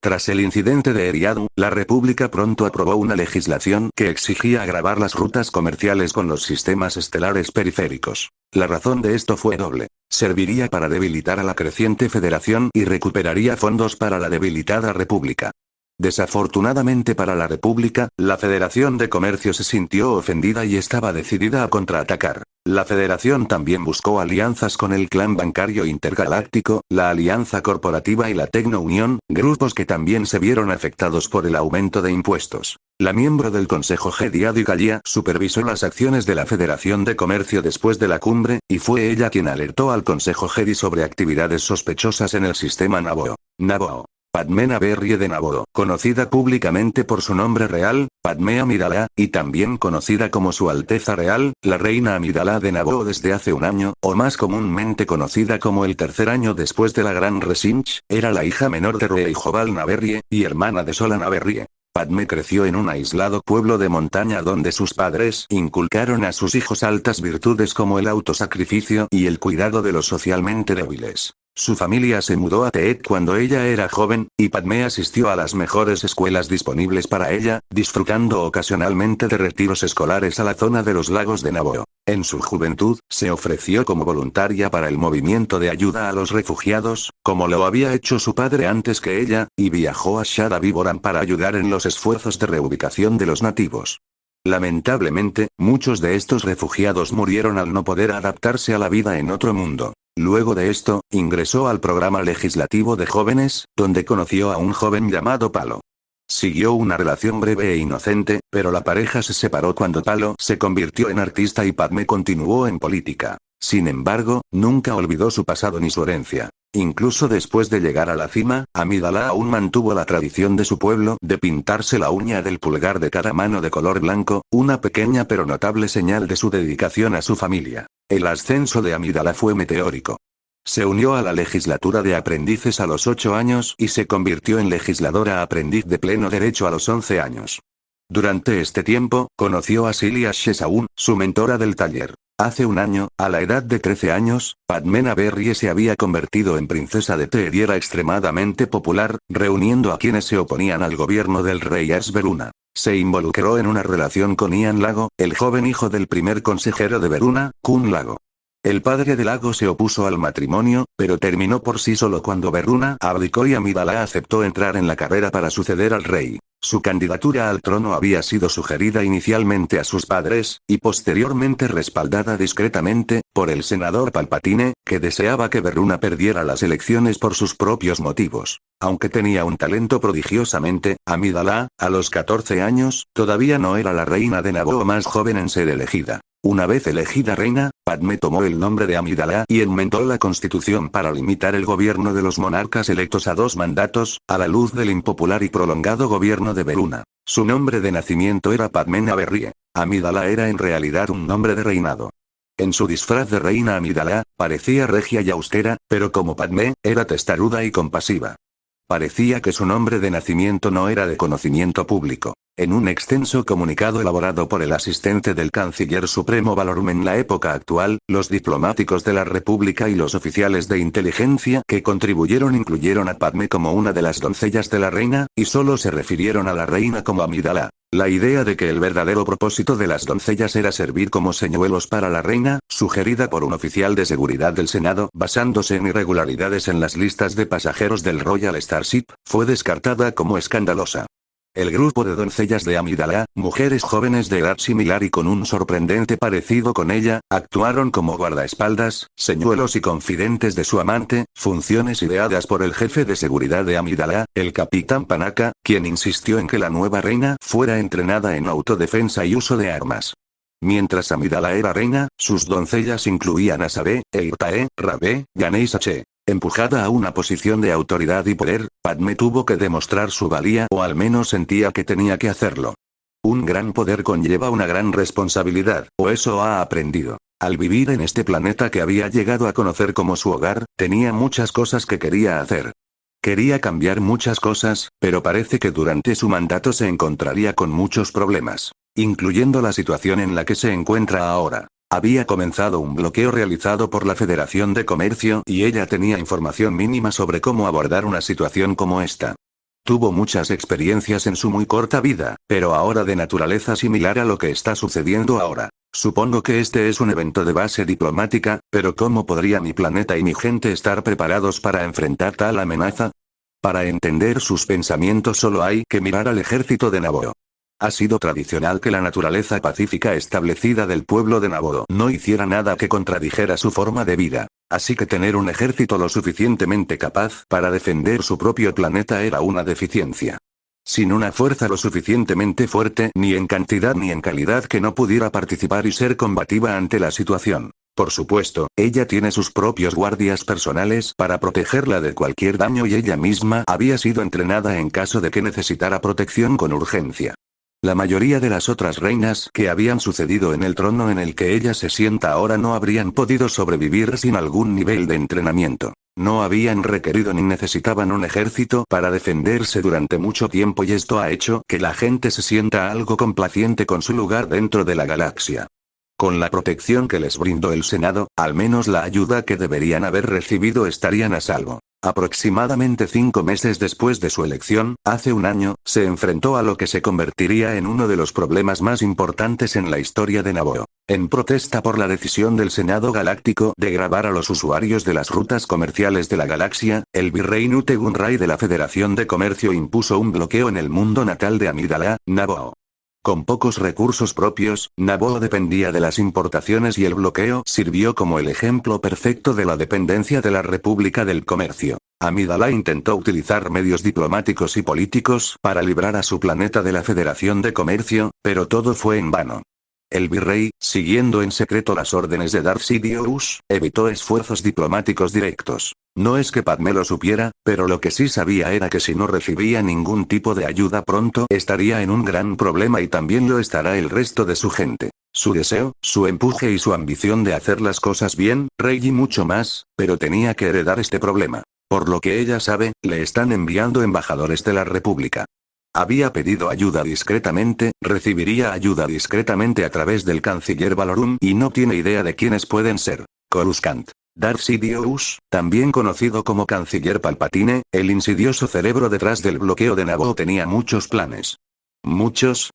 Tras el incidente de Eriadu, la República pronto aprobó una legislación que exigía agravar las rutas comerciales con los sistemas estelares periféricos. La razón de esto fue doble. Serviría para debilitar a la creciente Federación y recuperaría fondos para la debilitada República. Desafortunadamente para la República, la Federación de Comercio se sintió ofendida y estaba decidida a contraatacar. La Federación también buscó alianzas con el Clan Bancario Intergaláctico, la Alianza Corporativa y la Tecno Unión, grupos que también se vieron afectados por el aumento de impuestos. La miembro del Consejo Jedi Adi Gallia supervisó las acciones de la Federación de Comercio después de la cumbre, y fue ella quien alertó al Consejo Jedi sobre actividades sospechosas en el sistema Naboo. Padmé Naberrie de Naboo, conocida públicamente por su nombre real, Padmé Amidala, y también conocida como Su Alteza Real, la Reina Amidala de Naboo desde hace un año, o más comúnmente conocida como el tercer año después de la Gran Resinch, era la hija menor de Rey Jobal Naberrie, y hermana de Sola Naberrie. Padmé creció en un aislado pueblo de montaña donde sus padres inculcaron a sus hijos altas virtudes como el autosacrificio y el cuidado de los socialmente débiles. Su familia se mudó a Teet cuando ella era joven, y Padmé asistió a las mejores escuelas disponibles para ella, disfrutando ocasionalmente de retiros escolares a la zona de los lagos de Naboo. En su juventud, se ofreció como voluntaria para el movimiento de ayuda a los refugiados, como lo había hecho su padre antes que ella, y viajó a Shada Viboran para ayudar en los esfuerzos de reubicación de los nativos. Lamentablemente, muchos de estos refugiados murieron al no poder adaptarse a la vida en otro mundo. Luego de esto, ingresó al programa legislativo de jóvenes, donde conoció a un joven llamado Palo. Siguió una relación breve e inocente, pero la pareja se separó cuando Palo se convirtió en artista y Padmé continuó en política. Sin embargo, nunca olvidó su pasado ni su herencia. Incluso después de llegar a la cima, Amidala aún mantuvo la tradición de su pueblo de pintarse la uña del pulgar de cada mano de color blanco, una pequeña pero notable señal de su dedicación a su familia. El ascenso de Amidala fue meteórico. Se unió a la legislatura de aprendices a los 8 años y se convirtió en legisladora aprendiz de pleno derecho a los 11 años. Durante este tiempo, conoció a Silia Shesaun, su mentora del taller. Hace un año, a la edad de 13 años, Padmé Naberrie se había convertido en princesa de Teed y era extremadamente popular, reuniendo a quienes se oponían al gobierno del rey Veruna. Se involucró en una relación con Ian Lago, el joven hijo del primer consejero de Veruna, Kun Lago. El padre de Lago se opuso al matrimonio, pero terminó por sí solo cuando Veruna abdicó y Amidala aceptó entrar en la carrera para suceder al rey. Su candidatura al trono había sido sugerida inicialmente a sus padres, y posteriormente respaldada discretamente, por el senador Palpatine, que deseaba que Veruna perdiera las elecciones por sus propios motivos. Aunque tenía un talento prodigiosamente, Amidala, a los 14 años, todavía no era la reina de Naboo más joven en ser elegida. Una vez elegida reina, Padmé tomó el nombre de Amidala y enmendó la constitución para limitar el gobierno de los monarcas electos a 2 mandatos, a la luz del impopular y prolongado gobierno de Veruna. Su nombre de nacimiento era Padmé Naberrie. Amidala era en realidad un nombre de reinado. En su disfraz de reina Amidala, parecía regia y austera, pero como Padmé, era testaruda y compasiva. Parecía que su nombre de nacimiento no era de conocimiento público. En un extenso comunicado elaborado por el asistente del canciller supremo Valorum en la época actual, los diplomáticos de la República y los oficiales de inteligencia que contribuyeron incluyeron a Padmé como una de las doncellas de la reina, y solo se refirieron a la reina como Amidala. La idea de que el verdadero propósito de las doncellas era servir como señuelos para la reina, sugerida por un oficial de seguridad del Senado basándose en irregularidades en las listas de pasajeros del Royal Starship, fue descartada como escandalosa. El grupo de doncellas de Amidala, mujeres jóvenes de edad similar y con un sorprendente parecido con ella, actuaron como guardaespaldas, señuelos y confidentes de su amante, funciones ideadas por el jefe de seguridad de Amidala, el capitán Panaka, quien insistió en que la nueva reina fuera entrenada en autodefensa y uso de armas. Mientras Amidala era reina, sus doncellas incluían a Sabe, Eirtae, Rabe, Gané y Sache. Empujada a una posición de autoridad y poder, Padmé tuvo que demostrar su valía o al menos sentía que tenía que hacerlo. Un gran poder conlleva una gran responsabilidad, o eso ha aprendido. Al vivir en este planeta que había llegado a conocer como su hogar, tenía muchas cosas que quería hacer. Quería cambiar muchas cosas, pero parece que durante su mandato se encontraría con muchos problemas, incluyendo la situación en la que se encuentra ahora. Había comenzado un bloqueo realizado por la Federación de Comercio y ella tenía información mínima sobre cómo abordar una situación como esta. Tuvo muchas experiencias en su muy corta vida, pero ahora de naturaleza similar a lo que está sucediendo ahora. Supongo que este es un evento de base diplomática, pero ¿cómo podría mi planeta y mi gente estar preparados para enfrentar tal amenaza? Para entender sus pensamientos solo hay que mirar al ejército de Naboo. Ha sido tradicional que la naturaleza pacífica establecida del pueblo de Naboo no hiciera nada que contradijera su forma de vida. Así que tener un ejército lo suficientemente capaz para defender su propio planeta era una deficiencia. Sin una fuerza lo suficientemente fuerte ni en cantidad ni en calidad que no pudiera participar y ser combativa ante la situación. Por supuesto, ella tiene sus propios guardias personales para protegerla de cualquier daño y ella misma había sido entrenada en caso de que necesitara protección con urgencia. La mayoría de las otras reinas que habían sucedido en el trono en el que ella se sienta ahora no habrían podido sobrevivir sin algún nivel de entrenamiento. No habían requerido ni necesitaban un ejército para defenderse durante mucho tiempo y esto ha hecho que la gente se sienta algo complaciente con su lugar dentro de la galaxia. Con la protección que les brindó el Senado, al menos la ayuda que deberían haber recibido estarían a salvo. Aproximadamente 5 meses después de su elección, hace un año, se enfrentó a lo que se convertiría en uno de los problemas más importantes en la historia de Naboo. En protesta por la decisión del Senado Galáctico de grabar a los usuarios de las rutas comerciales de la galaxia, el virrey Nute Gunray de la Federación de Comercio impuso un bloqueo en el mundo natal de Amidala, Naboo. Con pocos recursos propios, Naboo dependía de las importaciones y el bloqueo sirvió como el ejemplo perfecto de la dependencia de la República del Comercio. Amidala intentó utilizar medios diplomáticos y políticos para librar a su planeta de la Federación de Comercio, pero todo fue en vano. El virrey, siguiendo en secreto las órdenes de Darth Sidious, evitó esfuerzos diplomáticos directos. No es que Padmé lo supiera, pero lo que sí sabía era que si no recibía ningún tipo de ayuda pronto estaría en un gran problema y también lo estará el resto de su gente. Su deseo, su empuje y su ambición de hacer las cosas bien, rey y mucho más, pero tenía que heredar este problema. Por lo que ella sabe, le están enviando embajadores de la República. Había pedido ayuda discretamente, recibiría ayuda discretamente a través del canciller Valorum y no tiene idea de quiénes pueden ser. Coruscant. Darth Sidious, también conocido como Canciller Palpatine, el insidioso cerebro detrás del bloqueo de Naboo tenía muchos planes. Muchos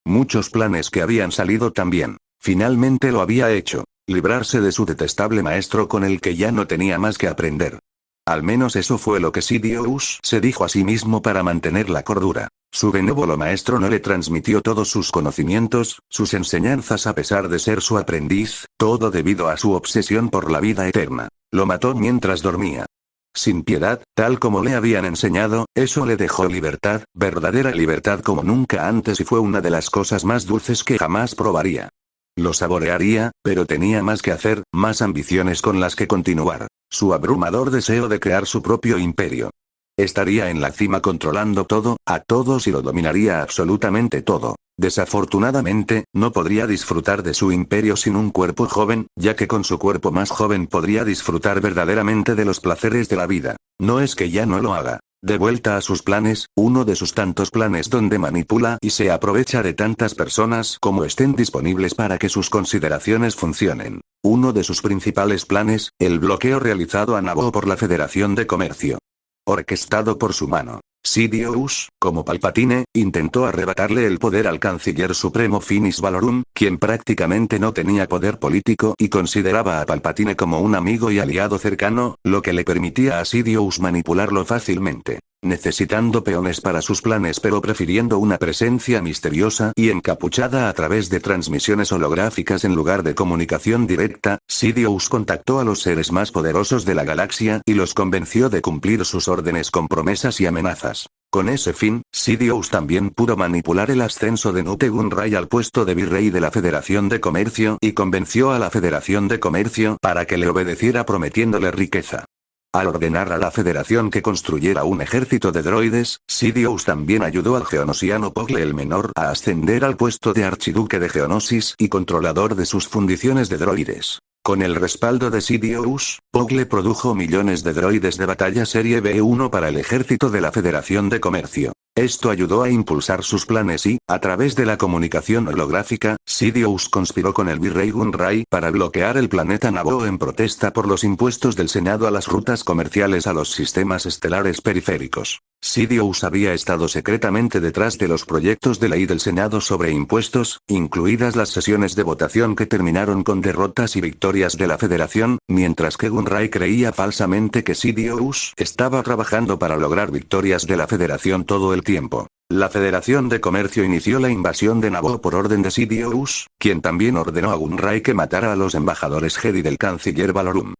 planes que habían salido también. Finalmente lo había hecho. Librarse de su detestable maestro con el que ya no tenía más que aprender. Al menos eso fue lo que Sidious se dijo a sí mismo para mantener la cordura. Su benévolo maestro no le transmitió todos sus conocimientos, sus enseñanzas a pesar de ser su aprendiz, todo debido a su obsesión por la vida eterna. Lo mató mientras dormía. Sin piedad, tal como le habían enseñado, eso le dejó libertad, verdadera libertad como nunca antes y fue una de las cosas más dulces que jamás probaría. Lo saborearía, pero tenía más que hacer, más ambiciones con las que continuar. Su abrumador deseo de crear su propio imperio. Estaría en la cima controlando todo, a todos y lo dominaría absolutamente todo. Desafortunadamente, no podría disfrutar de su imperio sin un cuerpo joven, ya que con su cuerpo más joven podría disfrutar verdaderamente de los placeres de la vida. No es que ya no lo haga. De vuelta a sus planes, uno de sus tantos planes donde manipula y se aprovecha de tantas personas como estén disponibles para que sus consideraciones funcionen. Uno de sus principales planes, el bloqueo realizado a Naboo por la Federación de Comercio. Orquestado por su mano. Sidious, como Palpatine, intentó arrebatarle el poder al canciller supremo Finis Valorum, quien prácticamente no tenía poder político y consideraba a Palpatine como un amigo y aliado cercano, lo que le permitía a Sidious manipularlo fácilmente. Necesitando peones para sus planes pero prefiriendo una presencia misteriosa y encapuchada a través de transmisiones holográficas en lugar de comunicación directa, Sidious contactó a los seres más poderosos de la galaxia y los convenció de cumplir sus órdenes con promesas y amenazas. Con ese fin, Sidious también pudo manipular el ascenso de Nute Gunray al puesto de virrey de la Federación de Comercio y convenció a la Federación de Comercio para que le obedeciera prometiéndole riqueza. Al ordenar a la Federación que construyera un ejército de droides, Sidious también ayudó al geonosiano Pogle el Menor a ascender al puesto de archiduque de Geonosis y controlador de sus fundiciones de droides. Con el respaldo de Sidious, Pogle produjo millones de droides de batalla serie B1 para el ejército de la Federación de Comercio. Esto ayudó a impulsar sus planes y, a través de la comunicación holográfica, Sidious conspiró con el virrey Gunray para bloquear el planeta Naboo en protesta por los impuestos del Senado a las rutas comerciales a los sistemas estelares periféricos. Sidious había estado secretamente detrás de los proyectos de ley del Senado sobre impuestos, incluidas las sesiones de votación que terminaron con derrotas y victorias de la Federación, mientras que Gunray creía falsamente que Sidious estaba trabajando para lograr victorias de la Federación todo el tiempo. La Federación de Comercio inició la invasión de Naboo por orden de Sidious, quien también ordenó a Gunray que matara a los embajadores Jedi del canciller Valorum.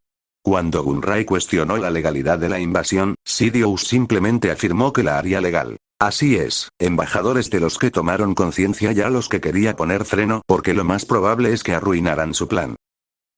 Cuando Gunray cuestionó la legalidad de la invasión, Sidious simplemente afirmó que la haría legal. Así es, embajadores de los que tomaron conciencia ya los que quería poner freno porque lo más probable es que arruinaran su plan.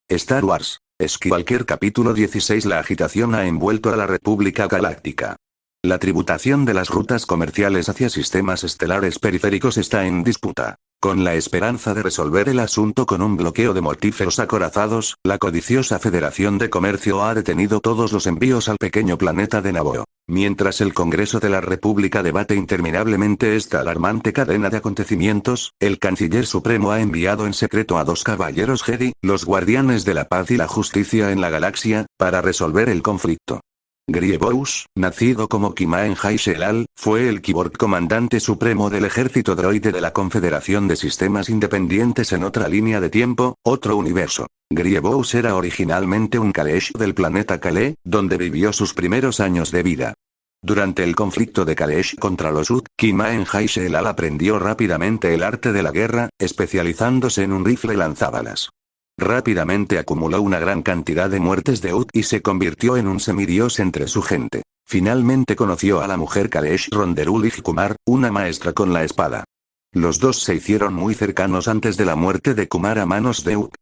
Star Wars. Skywalker capítulo 16. La agitación ha envuelto a la República Galáctica. La tributación de las rutas comerciales hacia sistemas estelares periféricos está en disputa. Con la esperanza de resolver el asunto con un bloqueo de mortíferos acorazados, la codiciosa Federación de Comercio ha detenido todos los envíos al pequeño planeta de Naboo. Mientras el Congreso de la República debate interminablemente esta alarmante cadena de acontecimientos, el Canciller Supremo ha enviado en secreto a 2 caballeros Jedi, los guardianes de la paz y la justicia en la galaxia, para resolver el conflicto. Grievous, nacido como Kimaen Hai-Shelal, fue el Kyborg comandante supremo del ejército droide de la Confederación de Sistemas Independientes en otra línea de tiempo, otro universo. Grievous era originalmente un Kalesh del planeta Kale, donde vivió sus primeros años de vida. Durante el conflicto de Kalesh contra los Ut, Kimaen Hai-Shelal aprendió rápidamente el arte de la guerra, especializándose en un rifle lanzabalas. Rápidamente acumuló una gran cantidad de muertes de Ut y se convirtió en un semidios entre su gente. Finalmente conoció a la mujer Kalesh Ronderul Kumar, una maestra con la espada. Los dos se hicieron muy cercanos antes de la muerte de Kumar a manos de Ut.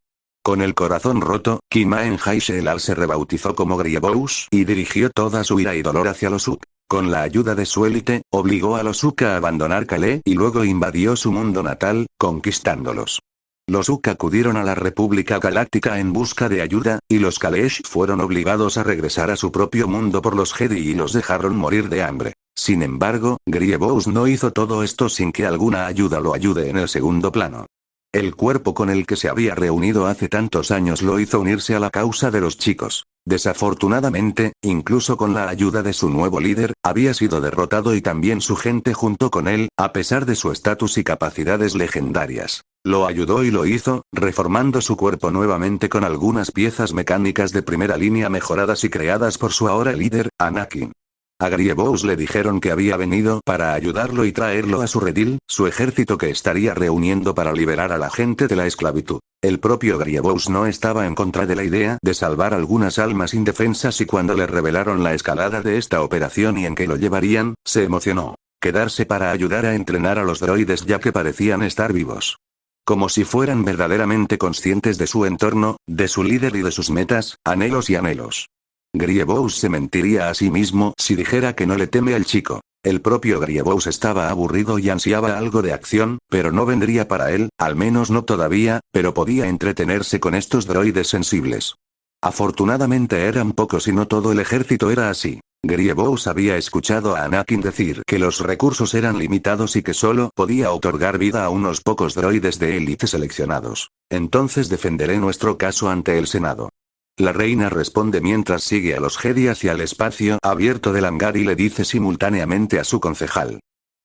Con el corazón roto, Kimaen Hai-Shelal se rebautizó como Grievous y dirigió toda su ira y dolor hacia los Ut. Con la ayuda de su élite, obligó a los Uka a abandonar Kale y luego invadió su mundo natal, conquistándolos. Los Uka acudieron a la República Galáctica en busca de ayuda, y los Kalesh fueron obligados a regresar a su propio mundo por los Jedi y los dejaron morir de hambre. Sin embargo, Grievous no hizo todo esto sin que alguna ayuda lo ayude en el segundo plano. El cuerpo con el que se había reunido hace tantos años lo hizo unirse a la causa de los chicos. Desafortunadamente, incluso con la ayuda de su nuevo líder, había sido derrotado y también su gente junto con él, a pesar de su estatus y capacidades legendarias. Lo ayudó y lo hizo, reformando su cuerpo nuevamente con algunas piezas mecánicas de primera línea mejoradas y creadas por su ahora líder, Anakin. A Grievous le dijeron que había venido para ayudarlo y traerlo a su redil, su ejército que estaría reuniendo para liberar a la gente de la esclavitud. El propio Grievous no estaba en contra de la idea de salvar algunas almas indefensas y cuando le revelaron la escalada de esta operación y en que lo llevarían, se emocionó. Quedarse para ayudar a entrenar a los droides ya que parecían estar vivos. Como si fueran verdaderamente conscientes de su entorno, de su líder y de sus metas, anhelos y anhelos. Grievous se mentiría a sí mismo si dijera que no le teme al chico. El propio Grievous estaba aburrido y ansiaba algo de acción, pero no vendría para él, al menos no todavía, pero podía entretenerse con estos droides sensibles. Afortunadamente eran pocos y no todo el ejército era así. Grievous había escuchado a Anakin decir que los recursos eran limitados y que solo podía otorgar vida a unos pocos droides de élite seleccionados. Entonces defenderé nuestro caso ante el Senado. La reina responde mientras sigue a los Jedi hacia el espacio abierto del hangar y le dice simultáneamente a su concejal.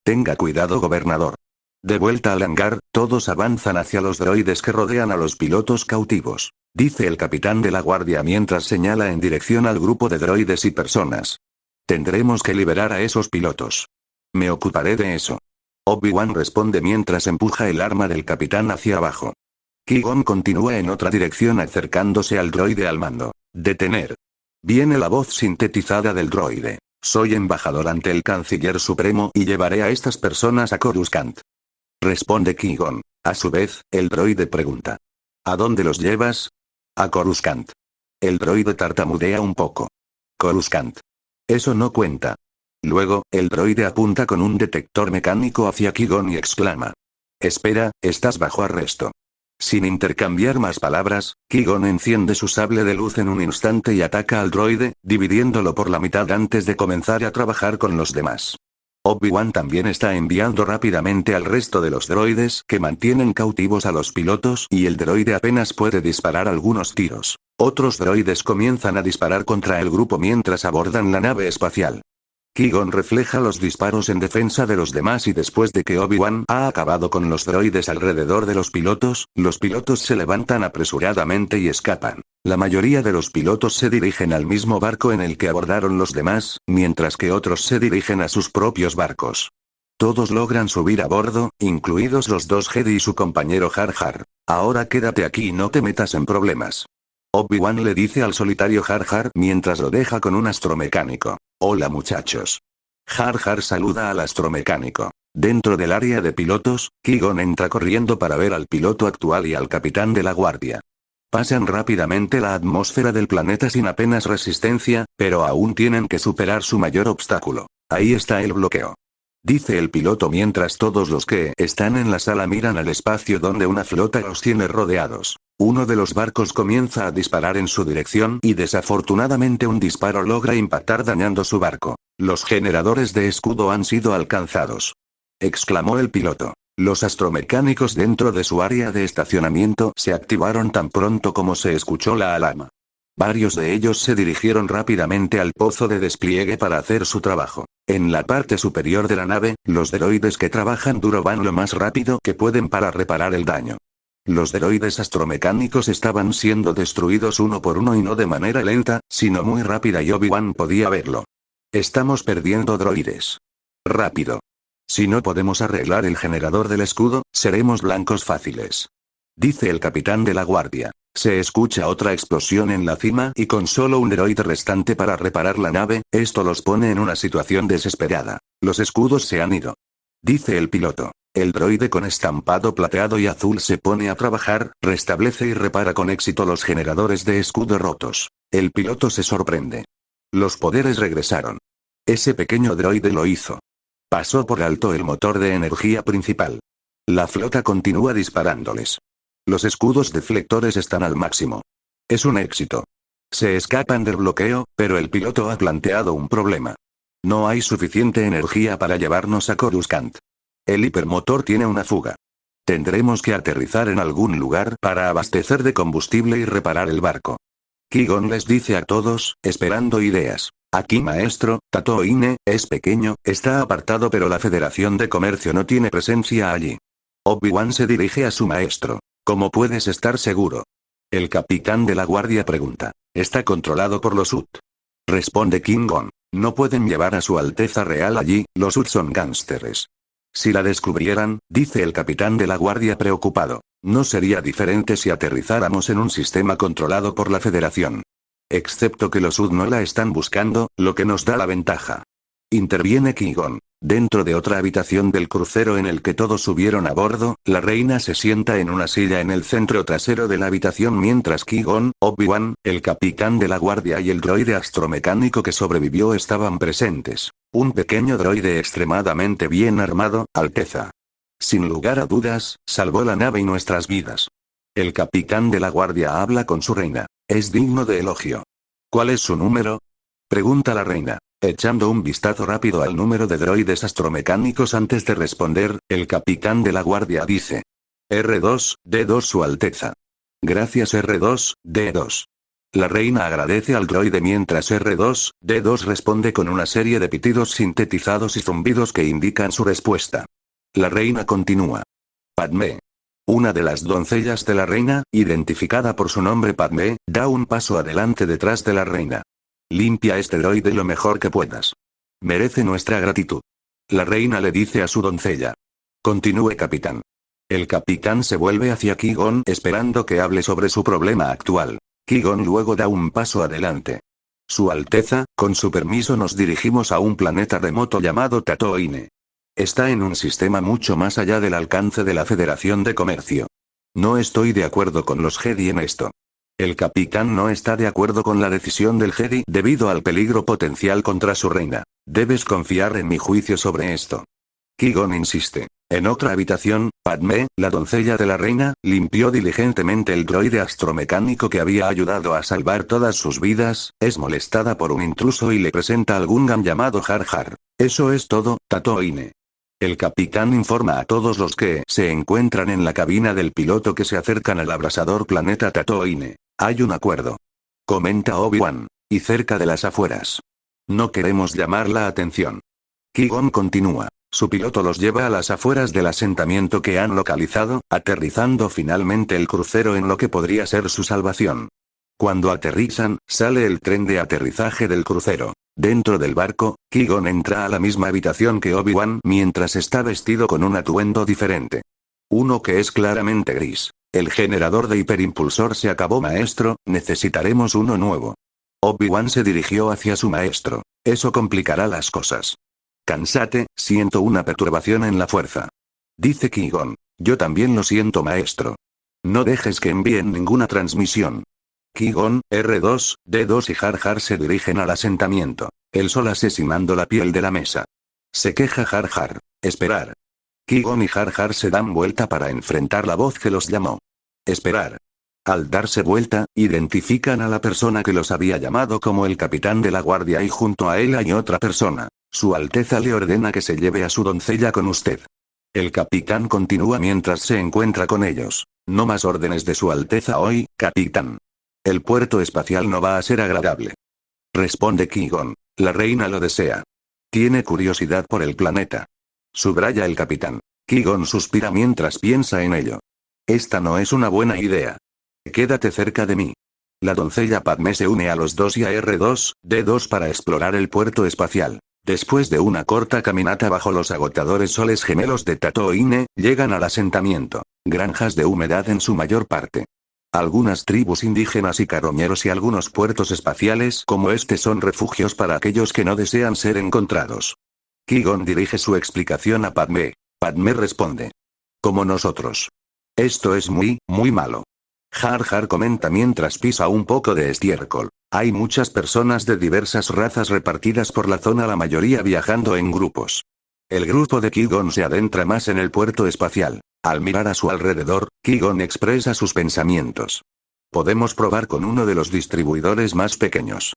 Tenga cuidado, gobernador. De vuelta al hangar, todos avanzan hacia los droides que rodean a los pilotos cautivos. Dice el capitán de la guardia mientras señala en dirección al grupo de droides y personas. Tendremos que liberar a esos pilotos. Me ocuparé de eso. Obi-Wan responde mientras empuja el arma del capitán hacia abajo. Qui-Gon continúa en otra dirección acercándose al droide al mando. Detener. Viene la voz sintetizada del droide. Soy embajador ante el Canciller Supremo y llevaré a estas personas a Coruscant. Responde Qui-Gon. A su vez, el droide pregunta. ¿A dónde los llevas? A Coruscant. El droide tartamudea un poco. Coruscant. Eso no cuenta. Luego, el droide apunta con un detector mecánico hacia Qui-Gon y exclama. Espera, estás bajo arresto. Sin intercambiar más palabras, Qui-Gon enciende su sable de luz en un instante y ataca al droide, dividiéndolo por la mitad antes de comenzar a trabajar con los demás. Obi-Wan también está enviando rápidamente al resto de los droides que mantienen cautivos a los pilotos y el droide apenas puede disparar algunos tiros. Otros droides comienzan a disparar contra el grupo mientras abordan la nave espacial. Qui-Gon refleja los disparos en defensa de los demás y después de que Obi-Wan ha acabado con los droides alrededor de los pilotos se levantan apresuradamente y escapan. La mayoría de los pilotos se dirigen al mismo barco en el que abordaron los demás, mientras que otros se dirigen a sus propios barcos. Todos logran subir a bordo, incluidos los 2 Jedi y su compañero Jar Jar. Ahora quédate aquí y no te metas en problemas. Obi-Wan le dice al solitario Jar Jar mientras lo deja con un astromecánico. Hola muchachos. Jar Jar saluda al astromecánico. Dentro del área de pilotos, Qui-Gon entra corriendo para ver al piloto actual y al capitán de la guardia. Pasan rápidamente la atmósfera del planeta sin apenas resistencia, pero aún tienen que superar su mayor obstáculo. Ahí está el bloqueo. Dice el piloto mientras todos los que están en la sala miran al espacio donde una flota los tiene rodeados. Uno de los barcos comienza a disparar en su dirección y desafortunadamente un disparo logra impactar dañando su barco. Los generadores de escudo han sido alcanzados. Exclamó el piloto. Los astromecánicos dentro de su área de estacionamiento se activaron tan pronto como se escuchó la alarma. Varios de ellos se dirigieron rápidamente al pozo de despliegue para hacer su trabajo. En la parte superior de la nave, los droides que trabajan duro van lo más rápido que pueden para reparar el daño. Los droides astromecánicos estaban siendo destruidos uno por uno y no de manera lenta, sino muy rápida y Obi-Wan podía verlo. Estamos perdiendo droides. Rápido. Si no podemos arreglar el generador del escudo, seremos blancos fáciles. Dice el capitán de la guardia. Se escucha otra explosión en la cima y con solo un droide restante para reparar la nave, esto los pone en una situación desesperada. Los escudos se han ido. Dice el piloto. El droide con estampado plateado y azul se pone a trabajar, restablece y repara con éxito los generadores de escudo rotos. El piloto se sorprende. Los poderes regresaron. Ese pequeño droide lo hizo. Pasó por alto el motor de energía principal. La flota continúa disparándoles. Los escudos deflectores están al máximo. Es un éxito. Se escapan del bloqueo, pero el piloto ha planteado un problema. No hay suficiente energía para llevarnos a Coruscant. El hipermotor tiene una fuga. Tendremos que aterrizar en algún lugar para abastecer de combustible y reparar el barco. Qui-Gon les dice a todos, esperando ideas. Aquí maestro, Tatooine, es pequeño, está apartado pero la Federación de Comercio no tiene presencia allí. Obi-Wan se dirige a su maestro. ¿Cómo puedes estar seguro? El capitán de la guardia pregunta. Está controlado por los Hutt. Responde Qui-Gon. No pueden llevar a su Alteza Real allí, los Hutt son gángsteres. Si la descubrieran, dice el capitán de la guardia preocupado. No sería diferente si aterrizáramos en un sistema controlado por la Federación. Excepto que los Hutt no la están buscando, lo que nos da la ventaja. Interviene Qui-Gon. Dentro de otra habitación del crucero en el que todos subieron a bordo, la reina se sienta en una silla en el centro trasero de la habitación mientras Qui-Gon, Obi-Wan, el capitán de la guardia y el droide astromecánico que sobrevivió estaban presentes. Un pequeño droide extremadamente bien armado, Alteza. Sin lugar a dudas, salvó la nave y nuestras vidas. El capitán de la guardia habla con su reina. Es digno de elogio. ¿Cuál es su número? Pregunta la reina. Echando un vistazo rápido al número de droides astromecánicos antes de responder, el capitán de la guardia dice. R2-D2 Su Alteza. Gracias R2-D2. La reina agradece al droide mientras R2-D2 responde con una serie de pitidos sintetizados y zumbidos que indican su respuesta. La reina continúa. Padmé. Una de las doncellas de la reina, identificada por su nombre Padmé, da un paso adelante detrás de la reina. Limpia este droide lo mejor que puedas. Merece nuestra gratitud. La reina le dice a su doncella. Continúe capitán. El capitán se vuelve hacia Qui-Gon esperando que hable sobre su problema actual. Qui-Gon luego da un paso adelante. Su Alteza, con su permiso nos dirigimos a un planeta remoto llamado Tatooine. Está en un sistema mucho más allá del alcance de la Federación de Comercio. No estoy de acuerdo con los Jedi en esto. El capitán no está de acuerdo con la decisión del Jedi debido al peligro potencial contra su reina. Debes confiar en mi juicio sobre esto. Qui-Gon insiste. En otra habitación, Padmé, la doncella de la reina, limpió diligentemente el droide astromecánico que había ayudado a salvar todas sus vidas, es molestada por un intruso y le presenta al Gungan llamado Jar Jar. Eso es todo, Tatooine. El capitán informa a todos los que se encuentran en la cabina del piloto que se acercan al abrasador planeta Tatooine. Hay un acuerdo. Comenta Obi-Wan. Y cerca de las afueras. No queremos llamar la atención. Qui-Gon continúa. Su piloto los lleva a las afueras del asentamiento que han localizado, aterrizando finalmente el crucero en lo que podría ser su salvación. Cuando aterrizan, sale el tren de aterrizaje del crucero. Dentro del barco, Qui-Gon entra a la misma habitación que Obi-Wan mientras está vestido con un atuendo diferente. Uno que es claramente gris. El generador de hiperimpulsor se acabó maestro, necesitaremos uno nuevo. Obi-Wan se dirigió hacia su maestro. Eso complicará las cosas. Cansate, siento una perturbación en la fuerza. Dice Qui-Gon. Yo también lo siento maestro. No dejes que envíen ninguna transmisión. Qui-Gon, R2, D2 y Jar Jar se dirigen al asentamiento, el sol asesinando la piel de la mesa. Se queja Jar Jar. Esperar. Qui-Gon y Jar Jar se dan vuelta para enfrentar la voz que los llamó. Esperar. Al darse vuelta, identifican a la persona que los había llamado como el capitán de la guardia y junto a él hay otra persona. Su Alteza le ordena que se lleve a su doncella con usted. El capitán continúa mientras se encuentra con ellos. No más órdenes de su Alteza hoy, capitán. El puerto espacial no va a ser agradable. Responde Qui-Gon. La reina lo desea. Tiene curiosidad por el planeta. Subraya el capitán. Qui-Gon suspira mientras piensa en ello. Esta no es una buena idea. Quédate cerca de mí. La doncella Padmé se une a los dos y a R2, D2 para explorar el puerto espacial. Después de una corta caminata bajo los agotadores soles gemelos de Tatooine, llegan al asentamiento. Granjas de humedad en su mayor parte. Algunas tribus indígenas y carroñeros y algunos puertos espaciales como este son refugios para aquellos que no desean ser encontrados. Qui-Gon dirige su explicación a Padmé. Padmé responde. Como nosotros. Esto es muy malo. Jar Jar comenta mientras pisa un poco de estiércol. Hay muchas personas de diversas razas repartidas por la zona, la mayoría viajando en grupos. El grupo de Qui-Gon se adentra más en el puerto espacial. Al mirar a su alrededor, Qui-Gon expresa sus pensamientos. Podemos probar con uno de los distribuidores más pequeños.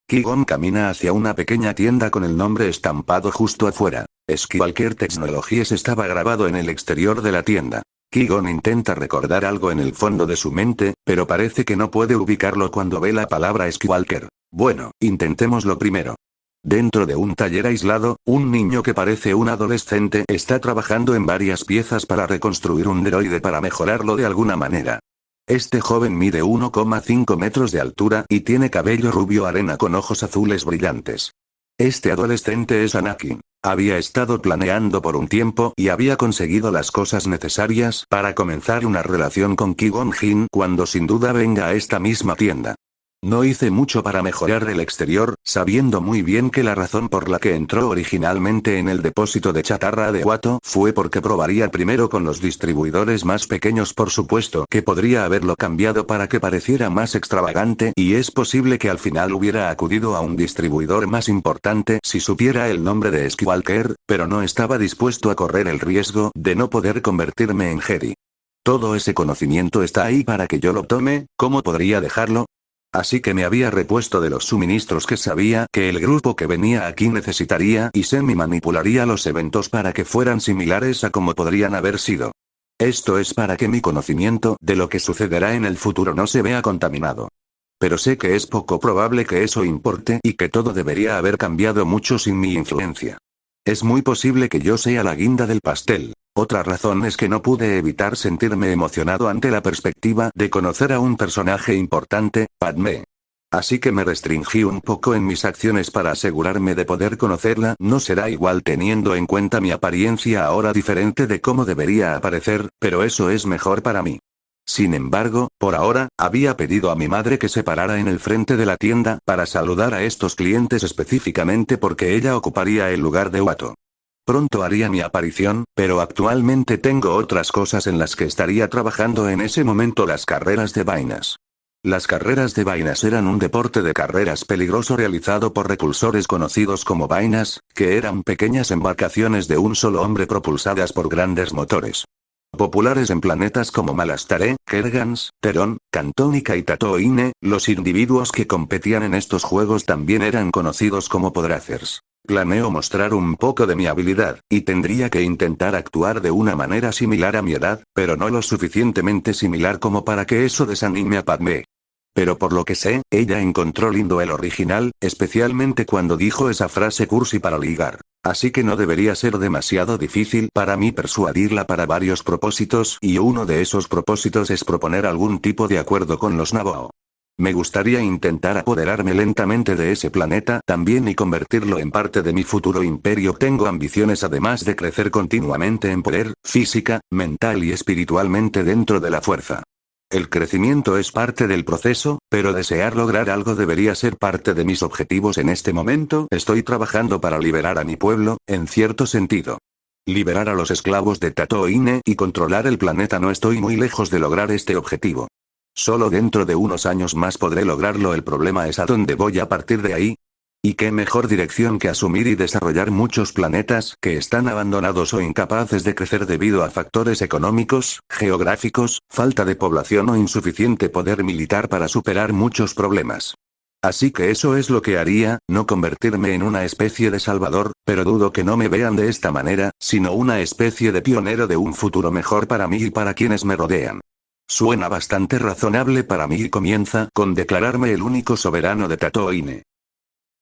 Qui-Gon camina hacia una pequeña tienda con el nombre estampado justo afuera. Skywalker Technologies estaba grabado en el exterior de la tienda. Qui-Gon intenta recordar algo en el fondo de su mente, pero parece que no puede ubicarlo cuando ve la palabra Skywalker. Bueno, intentémoslo primero. Dentro de un taller aislado, un niño que parece un adolescente está trabajando en varias piezas para reconstruir un droide para mejorarlo de alguna manera. Este joven mide 1,5 metros de altura y tiene cabello rubio arena con ojos azules brillantes. Este adolescente es Anakin. Había estado planeando por un tiempo y había conseguido las cosas necesarias para comenzar una relación con Qui-Gon Jinn cuando sin duda venga a esta misma tienda. No hice mucho para mejorar el exterior, sabiendo muy bien que la razón por la que entró originalmente en el depósito de chatarra de Watto fue porque probaría primero con los distribuidores más pequeños. Por supuesto que podría haberlo cambiado para que pareciera más extravagante y es posible que al final hubiera acudido a un distribuidor más importante si supiera el nombre de Skywalker, pero no estaba dispuesto a correr el riesgo de no poder convertirme en Jedi. Todo ese conocimiento está ahí para que yo lo tome, ¿cómo podría dejarlo? Así que me había repuesto de los suministros que sabía que el grupo que venía aquí necesitaría y manipularía los eventos para que fueran similares a como podrían haber sido. Esto es para que mi conocimiento de lo que sucederá en el futuro no se vea contaminado. Pero sé que es poco probable que eso importe y que todo debería haber cambiado mucho sin mi influencia. Es muy posible que yo sea la guinda del pastel. Otra razón es que no pude evitar sentirme emocionado ante la perspectiva de conocer a un personaje importante, Padmé. Así que me restringí un poco en mis acciones para asegurarme de poder conocerla. No será igual teniendo en cuenta mi apariencia ahora diferente de cómo debería aparecer, pero eso es mejor para mí. Sin embargo, por ahora, había pedido a mi madre que se parara en el frente de la tienda para saludar a estos clientes específicamente porque ella ocuparía el lugar de Watto. Pronto haría mi aparición, pero actualmente tengo otras cosas en las que estaría trabajando en ese momento: las carreras de vainas. Las carreras de vainas eran un deporte de carreras peligroso realizado por repulsores conocidos como vainas, que eran pequeñas embarcaciones de un solo hombre propulsadas por grandes motores. Populares en planetas como Malastare, Kergans, Terón, Cantónica y Tatooine, los individuos que competían en estos juegos también eran conocidos como Podracers. Planeo mostrar un poco de mi habilidad, y tendría que intentar actuar de una manera similar a mi edad, pero no lo suficientemente similar como para que eso desanime a Padmé. Pero por lo que sé, ella encontró lindo el original, especialmente cuando dijo esa frase cursi para ligar. Así que no debería ser demasiado difícil para mí persuadirla para varios propósitos, y uno de esos propósitos es proponer algún tipo de acuerdo con los Naboo. Me gustaría intentar apoderarme lentamente de ese planeta también y convertirlo en parte de mi futuro imperio. Tengo ambiciones además de crecer continuamente en poder, física, mental y espiritualmente dentro de la fuerza. El crecimiento es parte del proceso, pero desear lograr algo debería ser parte de mis objetivos en este momento. Estoy trabajando para liberar a mi pueblo, en cierto sentido. Liberar a los esclavos de Tatooine y controlar el planeta. No estoy muy lejos de lograr este objetivo. Solo dentro de unos años más podré lograrlo. El problema es a dónde voy a partir de ahí. ¿Y qué mejor dirección que asumir y desarrollar muchos planetas que están abandonados o incapaces de crecer debido a factores económicos, geográficos, falta de población o insuficiente poder militar para superar muchos problemas? Así que eso es lo que haría, no convertirme en una especie de salvador, pero dudo que no me vean de esta manera, sino una especie de pionero de un futuro mejor para mí y para quienes me rodean. Suena bastante razonable para mí y comienza con declararme el único soberano de Tatooine.